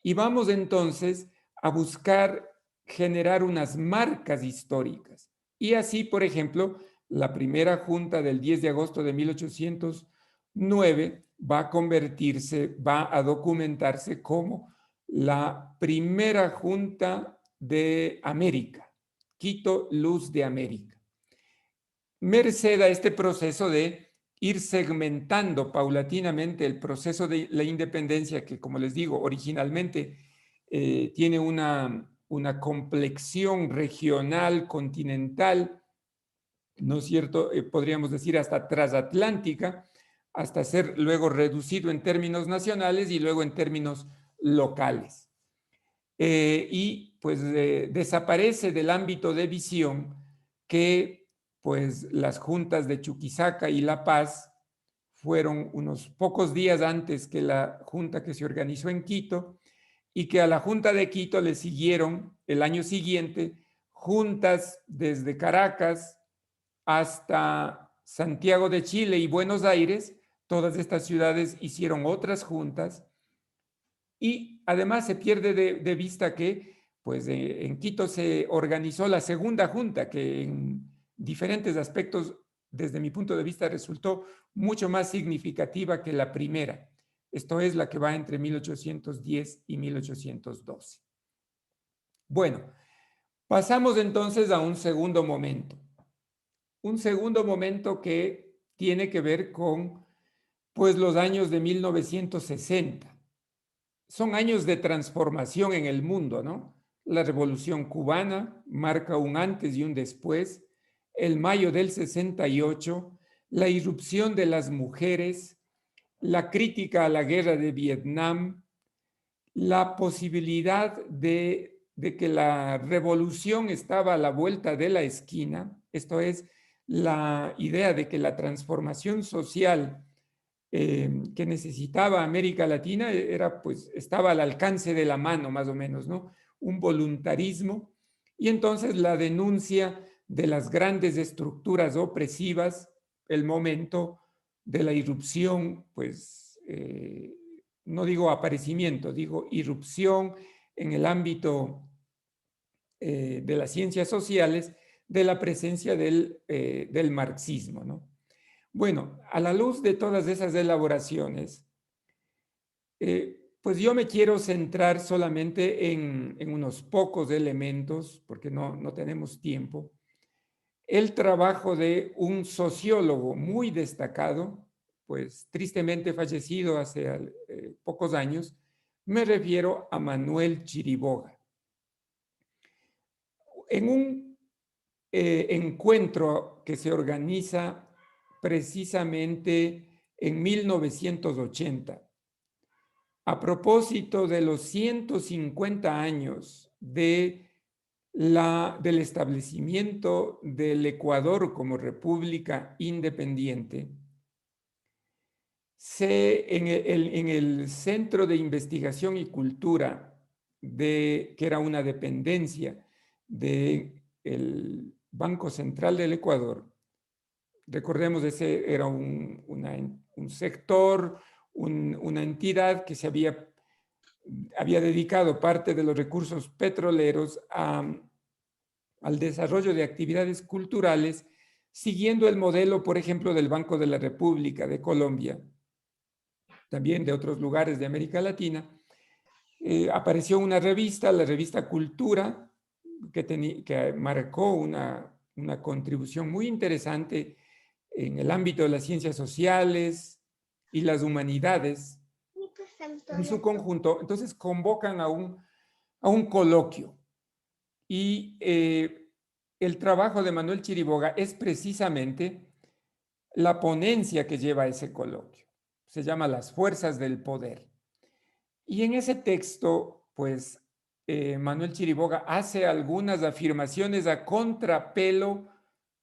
Y vamos entonces a buscar generar unas marcas históricas. Y así, por ejemplo, la primera junta del 10 de agosto de 1809 va a documentarse como la primera junta de América, Quito, Luz de América. Merced a este proceso de ir segmentando paulatinamente el proceso de la independencia, que como les digo, originalmente tiene una complexión regional, continental, ¿no es cierto? Podríamos decir hasta transatlántica, hasta ser luego reducido en términos nacionales y luego en términos locales. Y pues desaparece del ámbito de visión que pues las juntas de Chuquisaca y La Paz fueron unos pocos días antes que la junta que se organizó en Quito, y que a la junta de Quito le siguieron el año siguiente juntas desde Caracas hasta Santiago de Chile y Buenos Aires. Todas estas ciudades hicieron otras juntas, y además se pierde de vista que pues en Quito se organizó la segunda junta, que en diferentes aspectos, desde mi punto de vista, resultó mucho más significativa que la primera. Esto es la que va entre 1810 y 1812. Bueno, pasamos entonces a un segundo momento. Un segundo momento que tiene que ver con pues los años de 1960. Son años de transformación en el mundo, ¿no? La Revolución Cubana marca un antes y un después, el mayo del 68, la irrupción de las mujeres, la crítica a la guerra de Vietnam, la posibilidad de que la revolución estaba a la vuelta de la esquina, esto es, la idea de que la transformación social que necesitaba América Latina estaba al alcance de la mano, más o menos, ¿no? Un voluntarismo, y entonces la denuncia de las grandes estructuras opresivas, el momento de la irrupción, pues, no digo aparecimiento, digo irrupción en el ámbito de las ciencias sociales, de la presencia del marxismo, ¿no? Bueno, a la luz de todas esas elaboraciones, pues yo me quiero centrar solamente en unos pocos elementos, porque no tenemos tiempo. El trabajo de un sociólogo muy destacado, pues tristemente fallecido hace pocos años, me refiero a Manuel Chiriboga. En un encuentro que se organiza precisamente en 1980. A propósito de los 150 años del establecimiento del Ecuador como república independiente, en el Centro de Investigación y Cultura, que era una dependencia del Banco Central del Ecuador, recordemos, ese era un sector, una entidad que se había dedicado parte de los recursos petroleros al desarrollo de actividades culturales, siguiendo el modelo, por ejemplo, del Banco de la República de Colombia, también de otros lugares de América Latina. Apareció una revista, la revista Cultura, que marcó una contribución muy interesante en el ámbito de las ciencias sociales y las humanidades en su conjunto. Entonces convocan a un coloquio y el trabajo de Manuel Chiriboga es precisamente la ponencia que lleva a ese coloquio. Se llama Las Fuerzas del Poder. Y en ese texto, pues, Manuel Chiriboga hace algunas afirmaciones a contrapelo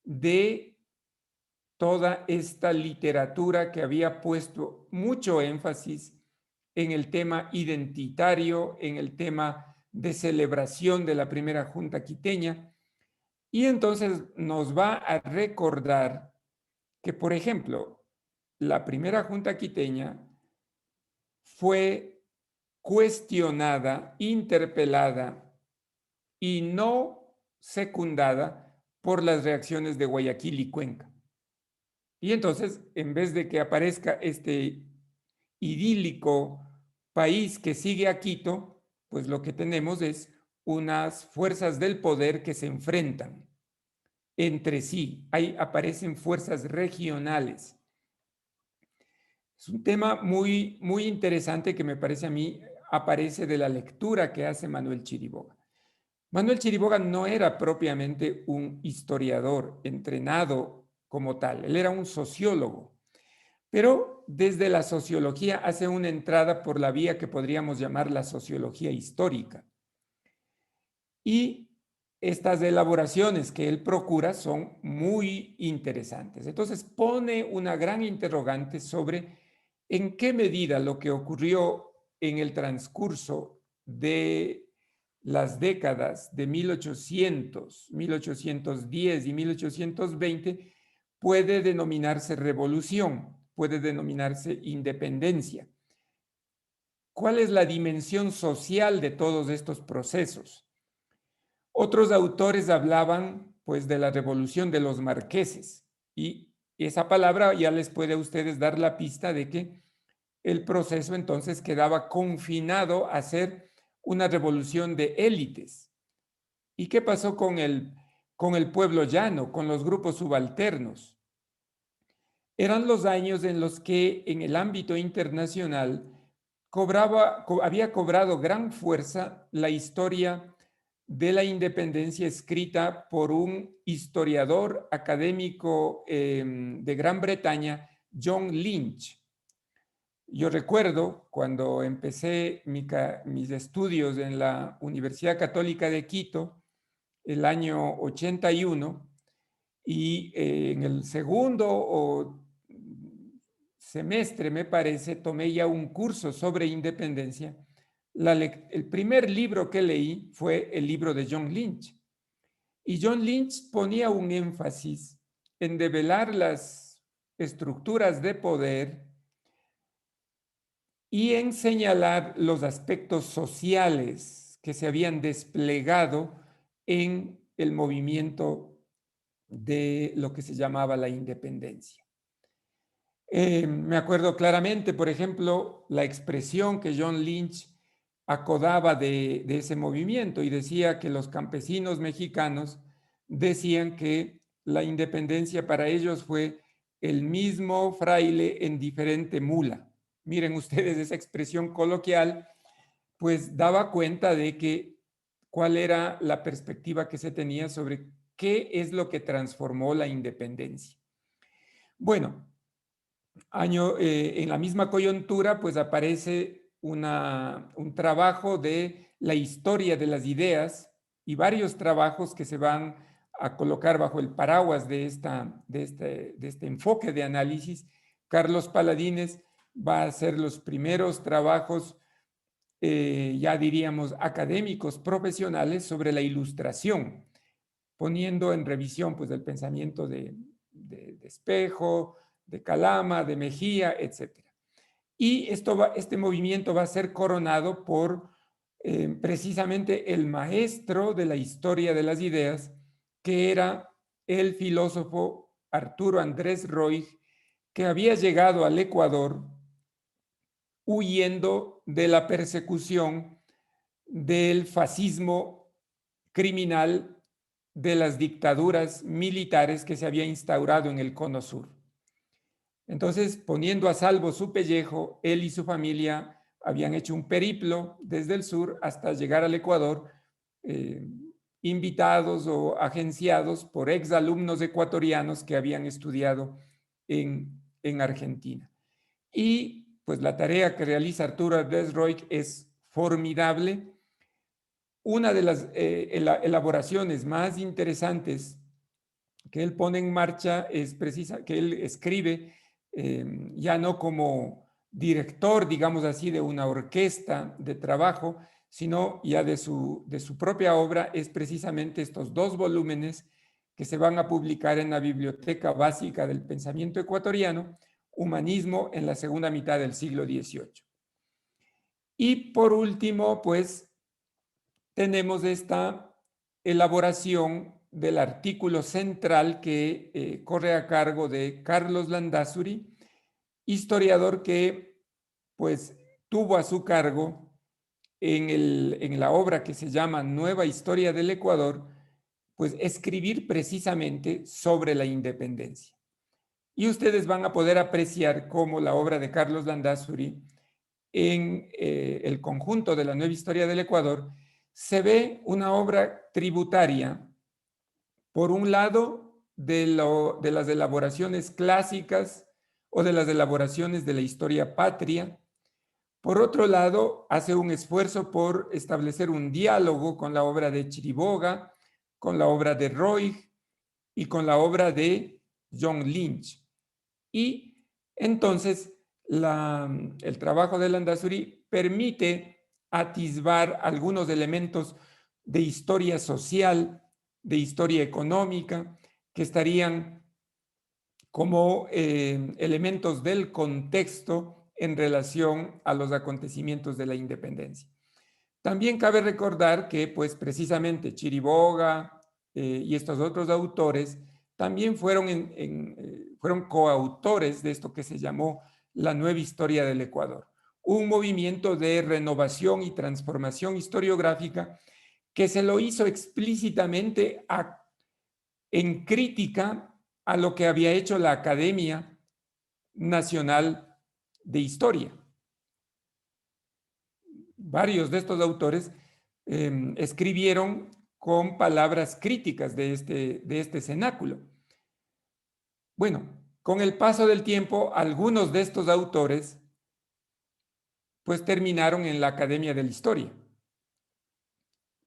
de toda esta literatura que había puesto mucho énfasis en el tema identitario, en el tema de celebración de la primera Junta Quiteña. Y entonces nos va a recordar que, por ejemplo, la primera Junta Quiteña fue cuestionada, interpelada y no secundada por las reacciones de Guayaquil y Cuenca. Y entonces, en vez de que aparezca este idílico país que sigue a Quito, pues lo que tenemos es unas fuerzas del poder que se enfrentan entre sí. Ahí aparecen fuerzas regionales. Es un tema muy, muy interesante que me parece a mí aparece de la lectura que hace Manuel Chiriboga. Manuel Chiriboga no era propiamente un historiador entrenado como tal, él era un sociólogo, pero desde la sociología hace una entrada por la vía que podríamos llamar la sociología histórica. Y estas elaboraciones que él procura son muy interesantes. Entonces pone una gran interrogante sobre en qué medida lo que ocurrió en el transcurso de las décadas de 1800, 1810 y 1820 puede denominarse revolución, puede denominarse independencia. ¿Cuál es la dimensión social de todos estos procesos? Otros autores hablaban, pues, de la revolución de los marqueses, y esa palabra ya les puede a ustedes dar la pista de que el proceso entonces quedaba confinado a ser una revolución de élites. ¿Y qué pasó con el pueblo llano, con los grupos subalternos? Eran los años en los que en el ámbito internacional había cobrado gran fuerza la historia de la independencia escrita por un historiador académico de Gran Bretaña, John Lynch. Yo recuerdo cuando empecé mis estudios en la Universidad Católica de Quito, el año 81, y en el segundo semestre, me parece, tomé ya un curso sobre independencia. El primer libro que leí fue el libro de John Lynch. Y John Lynch ponía un énfasis en develar las estructuras de poder y en señalar los aspectos sociales que se habían desplegado en el movimiento de lo que se llamaba la independencia. Me acuerdo claramente, por ejemplo, la expresión que John Lynch acodaba de ese movimiento y decía que los campesinos mexicanos decían que la independencia para ellos fue el mismo fraile en diferente mula. Miren ustedes, esa expresión coloquial, pues daba cuenta de que cuál era la perspectiva que se tenía sobre ¿qué es lo que transformó la independencia? Bueno, en la misma coyuntura, pues aparece un trabajo de la historia de las ideas y varios trabajos que se van a colocar bajo el paraguas de este enfoque de análisis. Carlos Paladines va a hacer los primeros trabajos, ya diríamos, académicos, profesionales sobre la ilustración, poniendo en revisión pues, el pensamiento de Espejo, de Calama, de Mejía, etc. Y este movimiento va a ser coronado por precisamente el maestro de la historia de las ideas, que era el filósofo Arturo Andrés Roig, que había llegado al Ecuador huyendo de la persecución del fascismo criminal de las dictaduras militares que se había instaurado en el Cono Sur. Entonces, poniendo a salvo su pellejo, él y su familia habían hecho un periplo desde el sur hasta llegar al Ecuador, invitados o agenciados por exalumnos ecuatorianos que habían estudiado en Argentina. Y pues la tarea que realiza Arturo Andrés Roig es formidable. Una de las elaboraciones más interesantes que él pone en marcha es precisa, que él escribe ya no como director, digamos así, de una orquesta de trabajo, sino ya de su propia obra, es precisamente estos 2 volúmenes que se van a publicar en la Biblioteca Básica del Pensamiento Ecuatoriano, Humanismo en la segunda mitad del siglo XVIII. Y por último, pues, tenemos esta elaboración del artículo central que corre a cargo de Carlos Landázuri, historiador que pues tuvo a su cargo en la obra que se llama Nueva Historia del Ecuador, pues escribir precisamente sobre la independencia. Y ustedes van a poder apreciar cómo la obra de Carlos Landázuri en el conjunto de la Nueva Historia del Ecuador se ve una obra tributaria, por un lado, de las elaboraciones clásicas o de las elaboraciones de la historia patria. Por otro lado, hace un esfuerzo por establecer un diálogo con la obra de Chiriboga, con la obra de Roig y con la obra de John Lynch. Y entonces el trabajo de Landázuri permite atisbar algunos elementos de historia social, de historia económica, que estarían como elementos del contexto en relación a los acontecimientos de la independencia. También cabe recordar que, pues, precisamente Chiriboga y estos otros autores también fueron coautores de esto que se llamó la Nueva Historia del Ecuador, un movimiento de renovación y transformación historiográfica que se lo hizo explícitamente en crítica a lo que había hecho la Academia Nacional de Historia. Varios de estos autores escribieron con palabras críticas de este cenáculo. Bueno, con el paso del tiempo, algunos de estos autores pues terminaron en la Academia de la Historia.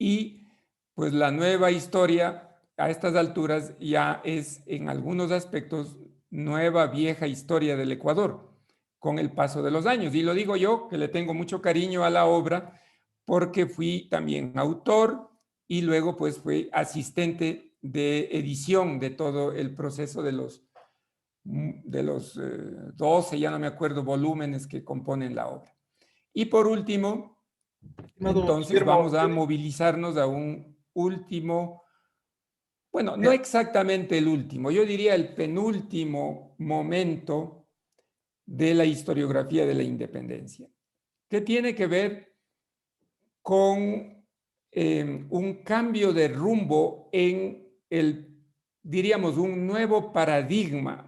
Y pues la Nueva Historia a estas alturas ya es en algunos aspectos nueva, vieja historia del Ecuador con el paso de los años. Y lo digo yo, que le tengo mucho cariño a la obra, porque fui también autor y luego pues fui asistente de edición de todo el proceso de los 12, ya no me acuerdo, volúmenes que componen la obra. Y por último, entonces vamos a movilizarnos a un último, bueno, no exactamente el último, yo diría el penúltimo momento de la historiografía de la independencia, que tiene que ver con un cambio de rumbo en diríamos, un nuevo paradigma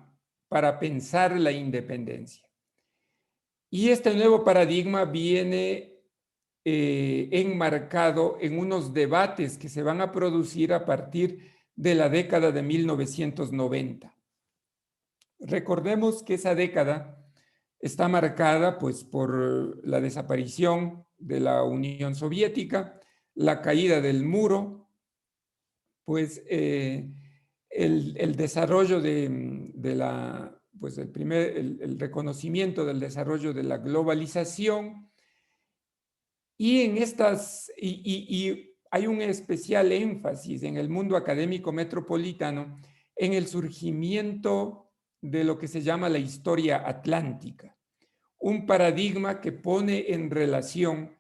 para pensar la independencia. Y este nuevo paradigma viene enmarcado en unos debates que se van a producir a partir de la década de 1990. Recordemos que esa década está marcada pues, por la desaparición de la Unión Soviética, la caída del muro, pues el desarrollo de la, pues el reconocimiento del desarrollo de la globalización, y en estas, y hay un especial énfasis en el mundo académico metropolitano en el surgimiento de lo que se llama la historia atlántica, un paradigma que pone en relación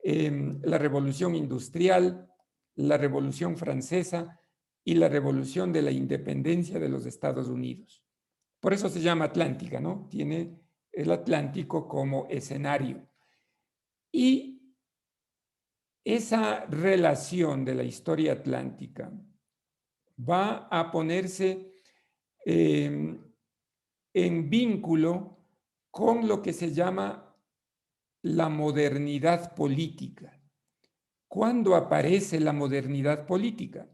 la revolución industrial, la revolución francesa y la revolución de la independencia de los Estados Unidos. Por eso se llama atlántica, ¿no? Tiene el Atlántico como escenario. Y esa relación de la historia atlántica va a ponerse en vínculo con lo que se llama la modernidad política. ¿Cuándo aparece la modernidad política?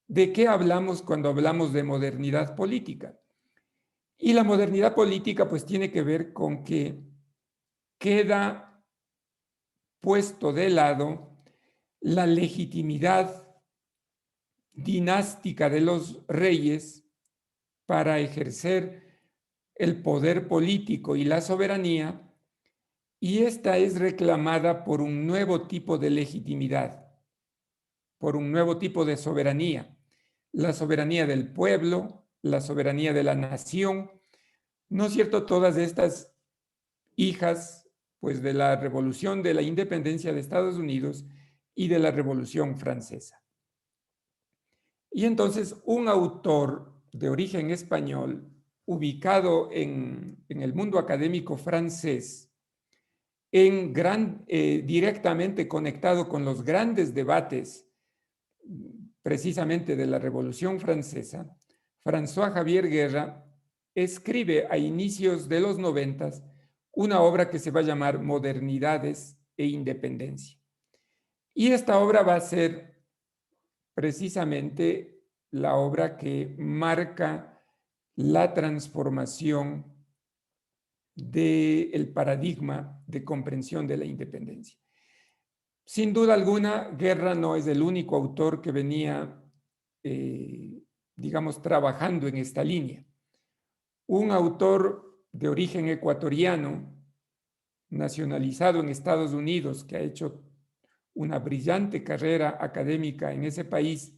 ¿De qué hablamos cuando hablamos de modernidad política? Y la modernidad política pues tiene que ver con que queda puesto de lado la legitimidad dinástica de los reyes para ejercer el poder político y la soberanía, y esta es reclamada por un nuevo tipo de legitimidad, por un nuevo tipo de soberanía, la soberanía del pueblo, la soberanía de la nación. ¿No es cierto? Todas estas hijas, pues, de la revolución de la independencia de Estados Unidos y de la Revolución Francesa. Y entonces un autor de origen español, ubicado en el mundo académico francés, directamente conectado con los grandes debates precisamente de la Revolución Francesa, François Javier Guerra escribe a inicios de los 90 una obra que se va a llamar Modernidades e Independencia. Y esta obra va a ser precisamente la obra que marca la transformación del paradigma de comprensión de la independencia. Sin duda alguna, Guerra no es el único autor que venía, digamos, trabajando en esta línea. Un autor de origen ecuatoriano, nacionalizado en Estados Unidos, que ha hecho una brillante carrera académica en ese país,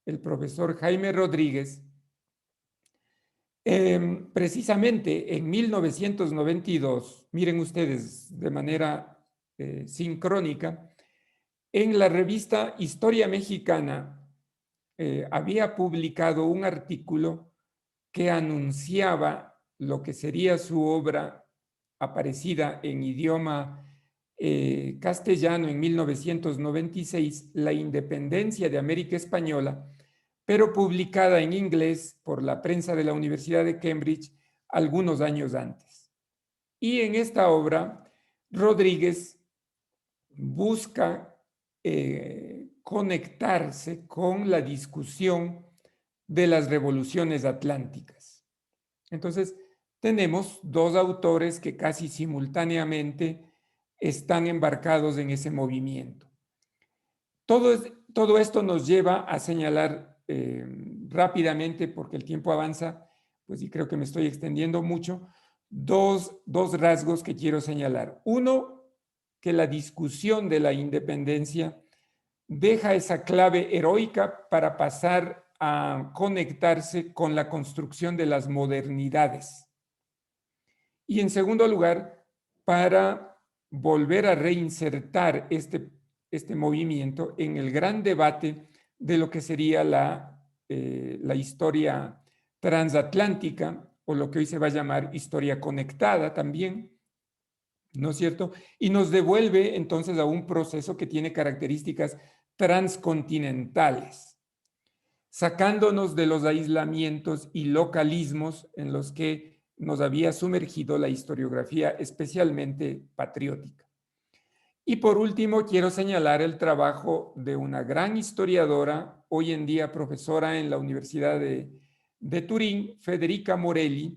el profesor Jaime Rodríguez, precisamente en 1992, miren ustedes, de manera sincrónica, en la revista Historia Mexicana había publicado un artículo que anunciaba lo que sería su obra aparecida en idioma castellano en 1996, La Independencia de América Española, pero publicada en inglés por la prensa de la Universidad de Cambridge algunos años antes. Y en esta obra, Rodríguez busca conectarse con la discusión de las revoluciones atlánticas. Entonces, tenemos dos autores que casi simultáneamente están embarcados en ese movimiento. Todo esto nos lleva a señalar rápidamente, porque el tiempo avanza, pues y creo que me estoy extendiendo mucho, dos rasgos que quiero señalar. Uno, que la discusión de la independencia deja esa clave heroica para pasar a conectarse con la construcción de las modernidades. Y en segundo lugar, para volver a reinsertar este movimiento en el gran debate de lo que sería la historia transatlántica, o lo que hoy se va a llamar historia conectada también, ¿no es cierto? Y nos devuelve entonces a un proceso que tiene características transcontinentales, sacándonos de los aislamientos y localismos en los que nos había sumergido la historiografía, especialmente patriótica. Y por último, quiero señalar el trabajo de una gran historiadora hoy en día profesora en la Universidad de Turín, Federica Morelli,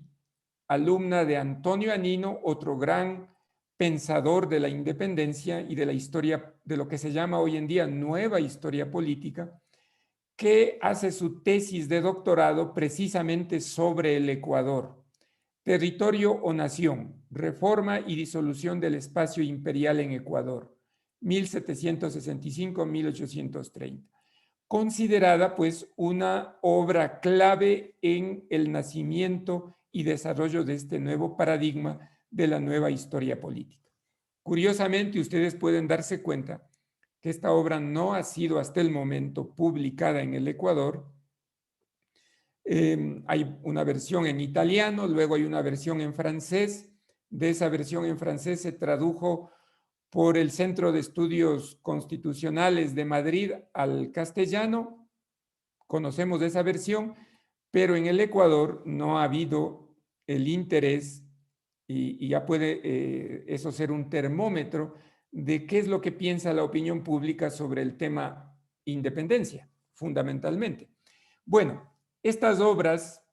alumna de Antonio Anino, otro gran pensador de la independencia y de la historia, de lo que se llama hoy en día nueva historia política, que hace su tesis de doctorado precisamente sobre el Ecuador. Territorio o nación, reforma y disolución del espacio imperial en Ecuador, 1765-1830. Considerada pues una obra clave en el nacimiento y desarrollo de este nuevo paradigma de la nueva historia política. Curiosamente, ustedes pueden darse cuenta que esta obra no ha sido hasta el momento publicada en el Ecuador. Hay una versión en italiano, luego hay una versión en francés. De esa versión en francés se tradujo por el Centro de Estudios Constitucionales de Madrid al castellano. Conocemos de esa versión, pero en el Ecuador no ha habido el interés y ya puede eso ser un termómetro de qué es lo que piensa la opinión pública sobre el tema independencia, fundamentalmente. Bueno, estas obras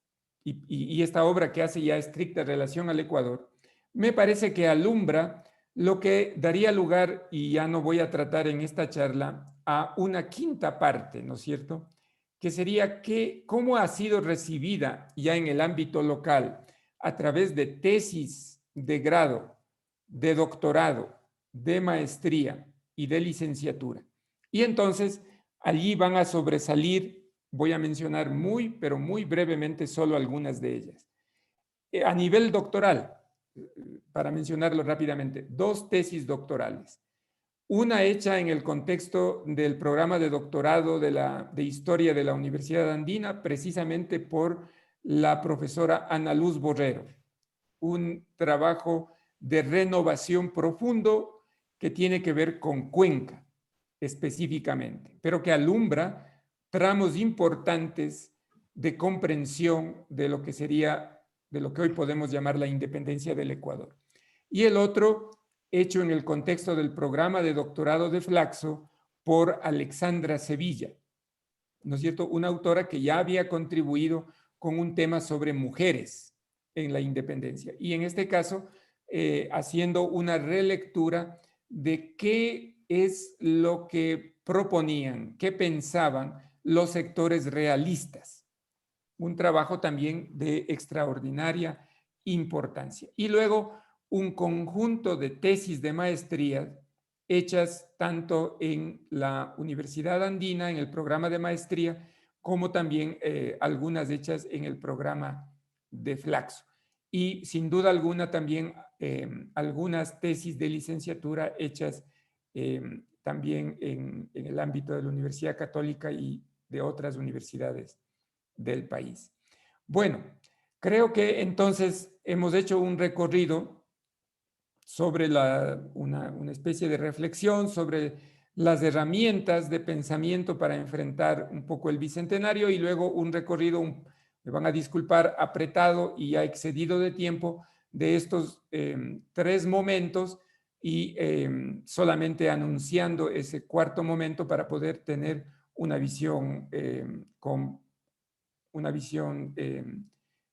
y esta obra que hace ya estricta relación al Ecuador, me parece que alumbra lo que daría lugar, y ya no voy a tratar en esta charla, a una quinta parte, ¿no es cierto?, que sería cómo ha sido recibida ya en el ámbito local a través de tesis de grado, de doctorado, de maestría y de licenciatura. Y entonces allí van a sobresalir, voy a mencionar pero muy brevemente solo algunas de ellas. A nivel doctoral, para mencionarlo rápidamente, 2 tesis doctorales. Una hecha en el contexto del programa de doctorado de Historia de la Universidad Andina, precisamente por la profesora Ana Luz Borrero. Un trabajo de renovación profundo que tiene que ver con Cuenca específicamente, pero que alumbra tramos importantes de comprensión de lo que sería, de lo que hoy podemos llamar la independencia del Ecuador. Y el otro, hecho en el contexto del programa de doctorado de Flaxo por Alexandra Sevilla, ¿no es cierto? Una autora que ya había contribuido con un tema sobre mujeres en la independencia. Y en este caso, haciendo una relectura de qué es lo que proponían, qué pensaban los sectores realistas. Un trabajo también de extraordinaria importancia. Y luego un conjunto de tesis de maestría hechas tanto en la Universidad Andina, en el programa de maestría, como también algunas hechas en el programa de Flaxo. Y sin duda alguna también algunas tesis de licenciatura hechas también en el ámbito de la Universidad Católica y de otras universidades del país. Bueno, creo que entonces hemos hecho un recorrido sobre una especie de reflexión sobre las herramientas de pensamiento para enfrentar un poco el bicentenario y luego un recorrido, me van a disculpar, apretado y ya excedido de tiempo de estos 3 momentos y solamente anunciando ese cuarto momento para poder tener una visión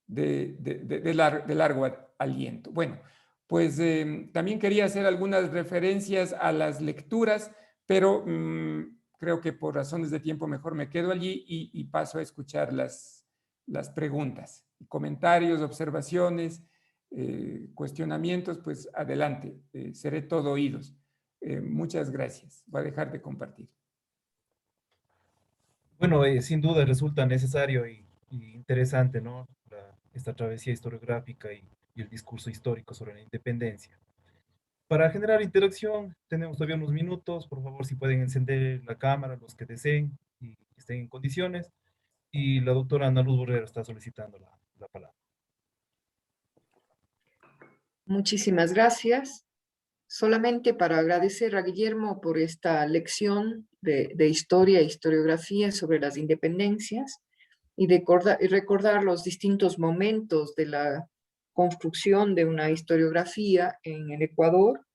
de largo aliento. Bueno, pues también quería hacer algunas referencias a las lecturas, pero creo que por razones de tiempo mejor me quedo allí y paso a escuchar las preguntas, comentarios, observaciones, cuestionamientos, pues adelante, seré todo oídos. Muchas gracias. Voy a dejar de compartir. Bueno, sin duda resulta necesario y interesante, ¿no? Esta travesía historiográfica y el discurso histórico sobre la independencia. Para generar interacción, tenemos todavía unos minutos. Por favor, si pueden encender la cámara, los que deseen y estén en condiciones. Y la doctora Ana Luz Borrero está solicitando la palabra. Muchísimas gracias. Solamente para agradecer a Guillermo por esta lección de historia e historiografía sobre las independencias y recordar los distintos momentos de la construcción de una historiografía en el Ecuador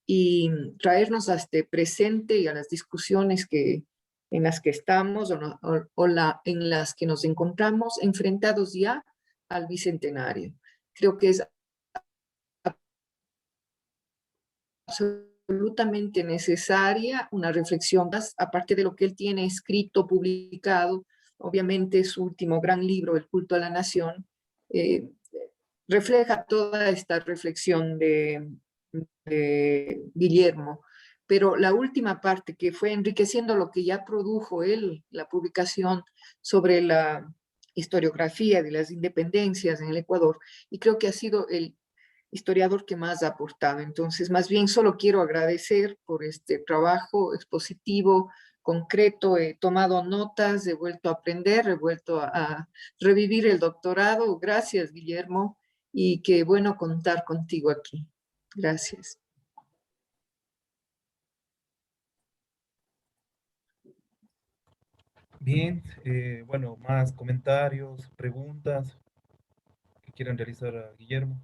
y traernos a este presente y a las discusiones que en las que estamos en las que nos encontramos enfrentados ya al bicentenario. Creo que es absolutamente necesaria una reflexión más, aparte de lo que él tiene escrito, publicado. Obviamente su último gran libro, El culto a la nación, refleja toda esta reflexión de Guillermo, pero la última parte, que fue enriqueciendo lo que ya produjo él, la publicación sobre la historiografía de las independencias en el Ecuador, y creo que ha sido el historiador que más ha aportado. Entonces, más bien solo quiero agradecer por este trabajo expositivo, concreto. He tomado notas, he vuelto a aprender, he vuelto a revivir el doctorado. Gracias, Guillermo, y qué bueno contar contigo aquí. Gracias. Bien, bueno, más comentarios, preguntas que quieran realizar a Guillermo.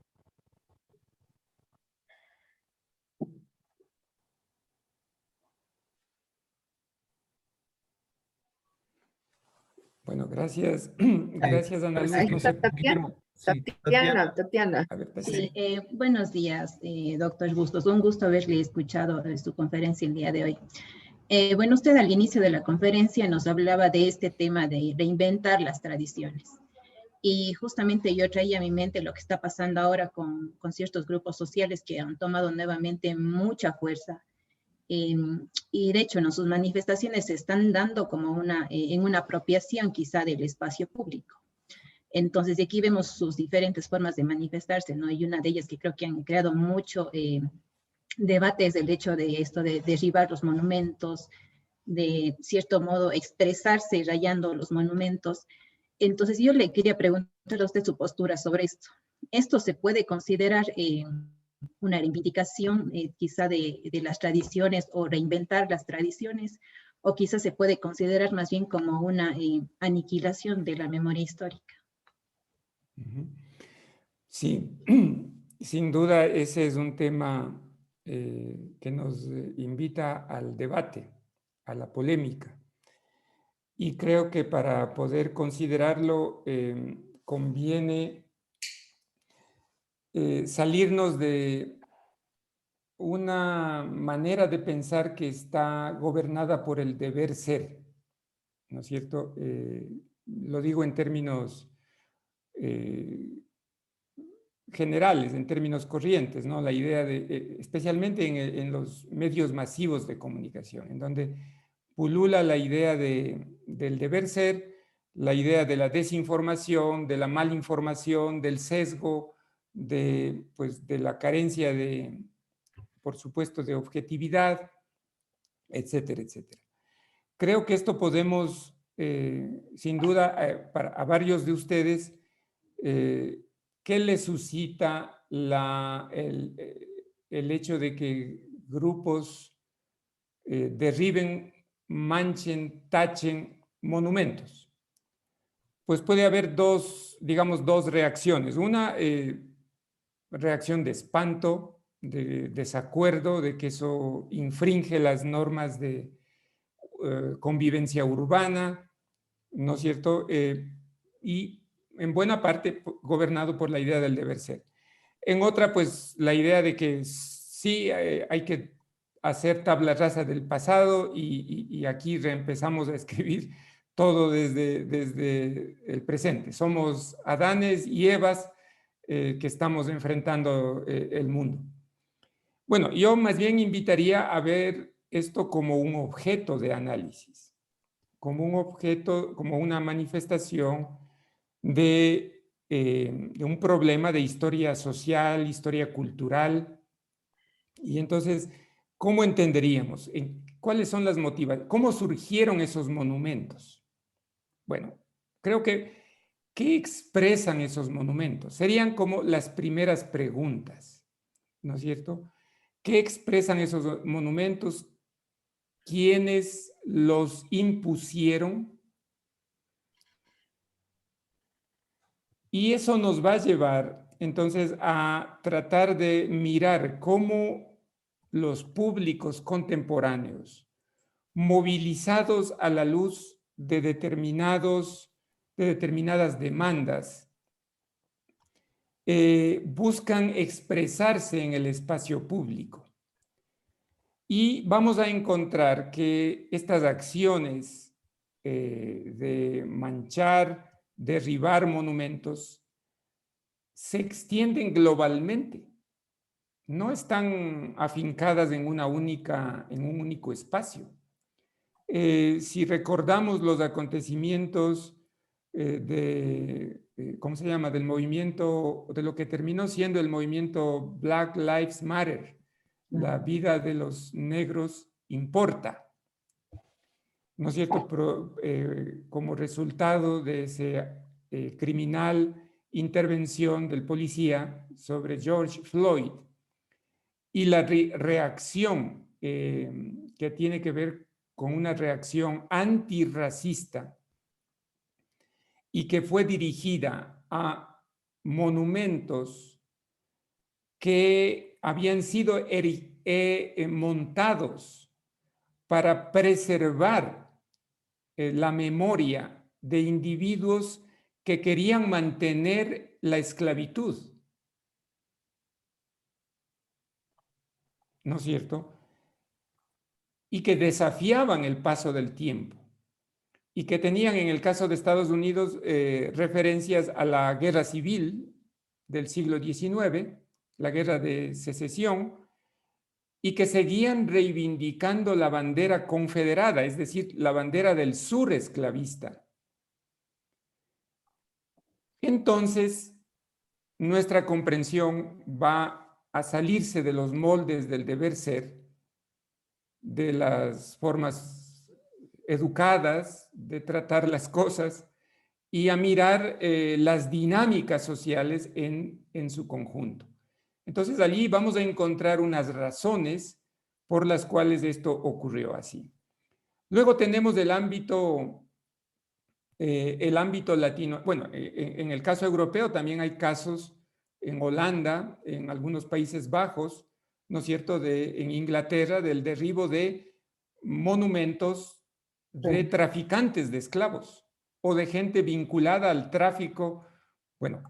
Bueno, gracias. Gracias, Ana Luz. Ahí No está sé, Tatiana. Guillermo, sí, Tatiana. Tatiana. a ver, Tatiana. Sí, buenos días, doctor Bustos. Un gusto haberle escuchado su conferencia el día de hoy. Bueno, usted al inicio de la conferencia nos hablaba de este tema de reinventar las tradiciones. Y justamente yo traía a mi mente lo que está pasando ahora con ciertos grupos sociales que han tomado nuevamente mucha fuerza. Y de hecho, en sus manifestaciones se están dando como en una apropiación quizá del espacio público. Entonces, de aquí vemos sus diferentes formas de manifestarse, ¿no? Y una de ellas que creo que han creado mucho debate es el hecho de esto de derribar los monumentos, de cierto modo expresarse rayando los monumentos. Entonces, yo le quería preguntar a usted su postura sobre esto. ¿Esto se puede considerar una reivindicación quizá de las tradiciones o reinventar las tradiciones? ¿O quizás se puede considerar más bien como una aniquilación de la memoria histórica? Sí, sin duda ese es un tema que nos invita al debate, a la polémica. Y creo que para poder considerarlo conviene salirnos de una manera de pensar que está gobernada por el deber ser, ¿no es cierto? Lo digo en términos generales, en términos corrientes, ¿no? La idea de, especialmente en los medios masivos de comunicación, en donde pulula la idea del deber ser, la idea de la desinformación, de la malinformación, del sesgo, pues, de la carencia de, por supuesto, de objetividad, etcétera, etcétera. Creo que esto podemos, sin duda, a varios de ustedes, ¿qué les suscita el hecho de que grupos derriben, manchen, tachen monumentos? Pues puede haber digamos, dos reacciones. Una reacción de espanto, de desacuerdo, de que eso infringe las normas de convivencia urbana, ¿no es cierto? Y en buena parte gobernado por la idea del deber ser. En otra, pues la idea de que sí hay que hacer tabla rasa del pasado y aquí reempezamos a escribir todo desde el presente. Somos Adanes y Evas que estamos enfrentando el mundo. Bueno, yo más bien invitaría a ver esto como un objeto de análisis, como un objeto, como una manifestación de un problema de historia social, historia cultural. Y entonces, ¿cómo entenderíamos? ¿Cuáles son las motivaciones? ¿Cómo surgieron esos monumentos? Bueno, creo que, ¿qué expresan esos monumentos? Serían como las primeras preguntas, ¿no es cierto? ¿Qué expresan esos monumentos? ¿Quiénes los impusieron? Y eso nos va a llevar entonces a tratar de mirar cómo los públicos contemporáneos, movilizados a la luz de determinadas demandas, buscan expresarse en el espacio público. Y vamos a encontrar que estas acciones de manchar, derribar monumentos, se extienden globalmente. No están afincadas en un único espacio. Si recordamos los acontecimientos ¿cómo se llama? Del movimiento, de lo que terminó siendo el movimiento Black Lives Matter, la vida de los negros importa, ¿no es cierto? Como resultado de ese criminal intervención del policía sobre George Floyd y la reacción que tiene que ver con una reacción antirracista y que fue dirigida a monumentos que habían sido montados para preservar la memoria de individuos que querían mantener la esclavitud. ¿No es cierto? Y que desafiaban el paso del tiempo. Y que tenían, en el caso de Estados Unidos, referencias a la guerra civil del siglo XIX, la guerra de secesión, y que seguían reivindicando la bandera confederada, es decir, la bandera del sur esclavista. Entonces, nuestra comprensión va a salirse de los moldes del deber ser, de las formas educadas de tratar las cosas y a mirar las dinámicas sociales en su conjunto. Entonces, allí vamos a encontrar unas razones por las cuales esto ocurrió así. Luego tenemos el ámbito latino. Bueno, en el caso europeo también hay casos en Holanda, en algunos Países Bajos, ¿no es cierto?, en Inglaterra, del derribo de monumentos de traficantes de esclavos o de gente vinculada al tráfico. Bueno,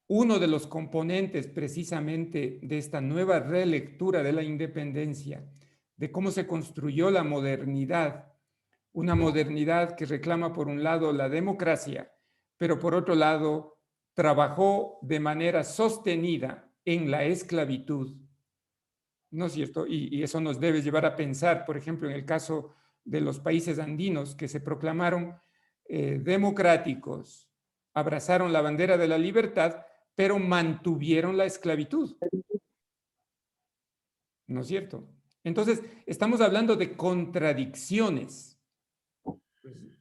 uno de los componentes precisamente de esta nueva relectura de la independencia, de cómo se construyó la modernidad, una modernidad que reclama por un lado la democracia, pero por otro lado trabajó de manera sostenida en la esclavitud, ¿no es cierto? Y eso nos debe llevar a pensar, por ejemplo, en el caso de los países andinos que se proclamaron democráticos, abrazaron la bandera de la libertad, pero mantuvieron la esclavitud, ¿no es cierto? Entonces, estamos hablando de contradicciones.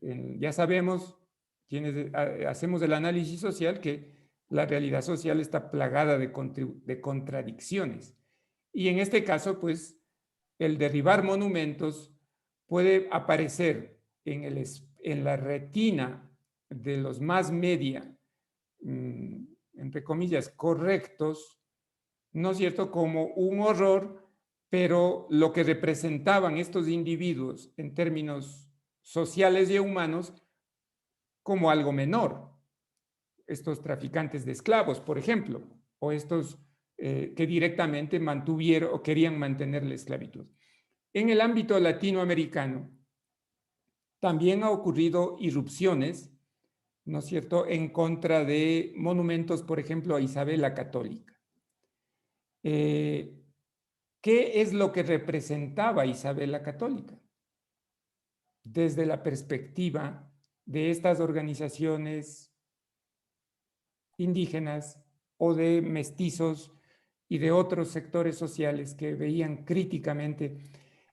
Ya sabemos, quienes hacemos el análisis social, que la realidad social está plagada de contradicciones. Y en este caso, el derribar monumentos puede aparecer en la retina de los más media, entre comillas, correctos, ¿no es cierto?, como un horror, pero lo que representaban estos individuos en términos sociales y humanos como algo menor. Estos traficantes de esclavos, por ejemplo, o estos que directamente mantuvieron o querían mantener la esclavitud. En el ámbito latinoamericano también ha ocurrido irrupciones, ¿no es cierto?, en contra de monumentos, por ejemplo, a Isabel la Católica. ¿Qué es lo que representaba Isabel la Católica? Desde la perspectiva de estas organizaciones indígenas o de mestizos y de otros sectores sociales que veían críticamente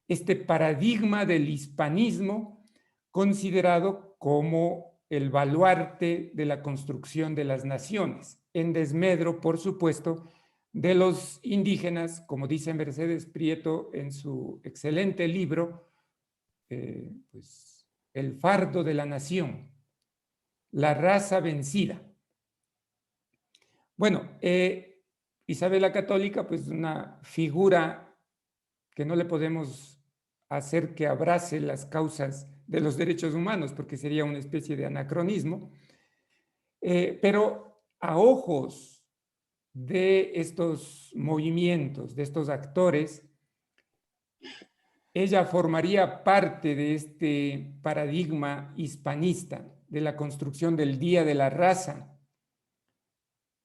este paradigma del hispanismo considerado como el baluarte de la construcción de las naciones, en desmedro, por supuesto, de los indígenas, como dice Mercedes Prieto en su excelente libro, El fardo de la nación, la raza vencida. Bueno, Isabel la Católica, pues una figura que no le podemos hacer que abrace las causas de los derechos humanos, porque sería una especie de anacronismo. Pero a ojos de estos movimientos, de estos actores, ella formaría parte de este paradigma hispanista de la construcción del Día de la Raza,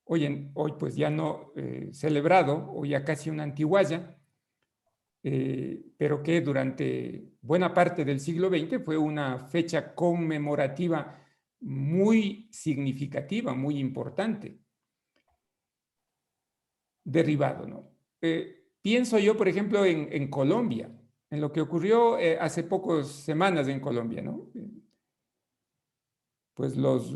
hoy pues ya no celebrado, o ya casi una antiguaya, pero que durante buena parte del siglo XX fue una fecha conmemorativa muy significativa, muy importante. Derivado, ¿no? Pienso yo, por ejemplo, en Colombia, en lo que ocurrió hace pocas semanas en Colombia, ¿no? Pues los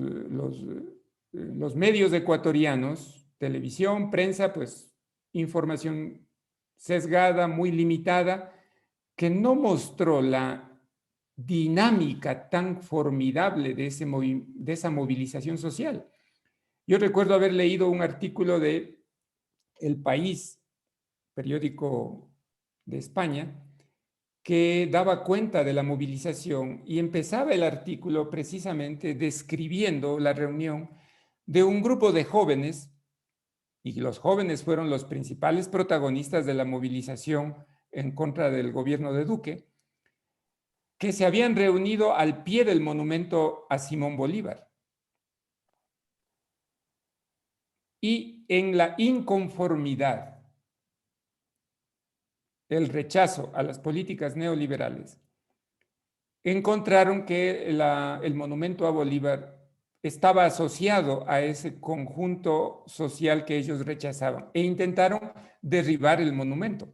medios ecuatorianos, televisión, prensa, pues información sesgada, muy limitada, que no mostró la dinámica tan formidable de esa movilización social. Yo recuerdo haber leído un artículo de El País, periódico de España, que daba cuenta de la movilización y empezaba el artículo precisamente describiendo la reunión de un grupo de jóvenes, y los jóvenes fueron los principales protagonistas de la movilización en contra del gobierno de Duque, que se habían reunido al pie del monumento a Simón Bolívar. Y en la inconformidad, el rechazo a las políticas neoliberales, encontraron que el monumento a Bolívar estaba asociado a ese conjunto social que ellos rechazaban e intentaron derribar el monumento.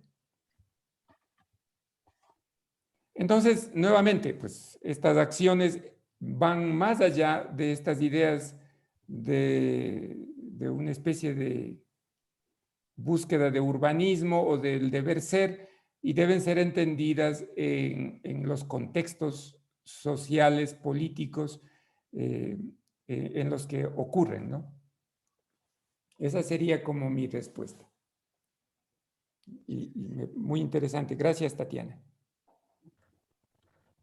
Entonces, nuevamente, pues estas acciones van más allá de estas ideas de una especie de búsqueda de urbanismo o del deber ser, y deben ser entendidas en los contextos sociales, políticos en los que ocurren, ¿no? Esa sería como mi respuesta. Y muy interesante. Gracias, Tatiana.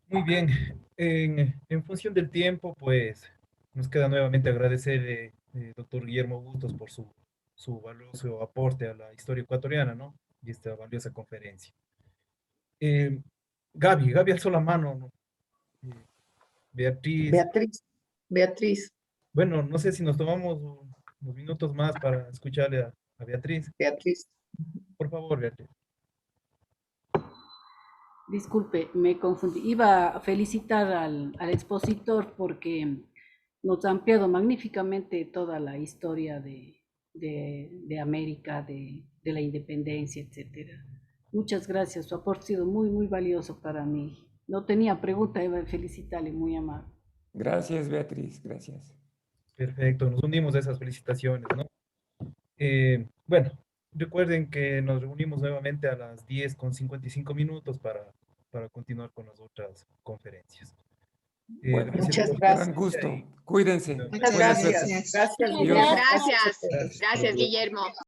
Muy bien, en función del tiempo, pues nos queda nuevamente agradecer, doctor Guillermo Bustos, por su valioso aporte a la historia ecuatoriana, ¿no? Y esta valiosa conferencia. Gaby alzó la mano, ¿no? Beatriz, Beatriz, bueno, no sé si nos tomamos unos minutos más para escucharle a Beatriz. Beatriz. Por favor, Beatriz. Disculpe, me confundí. Iba a felicitar al expositor porque nos ha ampliado magníficamente toda la historia de América, de la independencia, etcétera. Muchas gracias, su aporte ha sido muy, muy valioso para mí. No tenía pregunta, iba a felicitarle, muy amable. Gracias, Beatriz, gracias. Perfecto, nos unimos a esas felicitaciones, ¿no? Bueno, recuerden que nos reunimos nuevamente a las 10:55 para continuar con las otras conferencias. Bueno, Muchas un gracias. gran gusto. Cuídense. Muchas Buena gracias. suerte. Gracias, Dios. Guillermo. Gracias, gracias, Guillermo.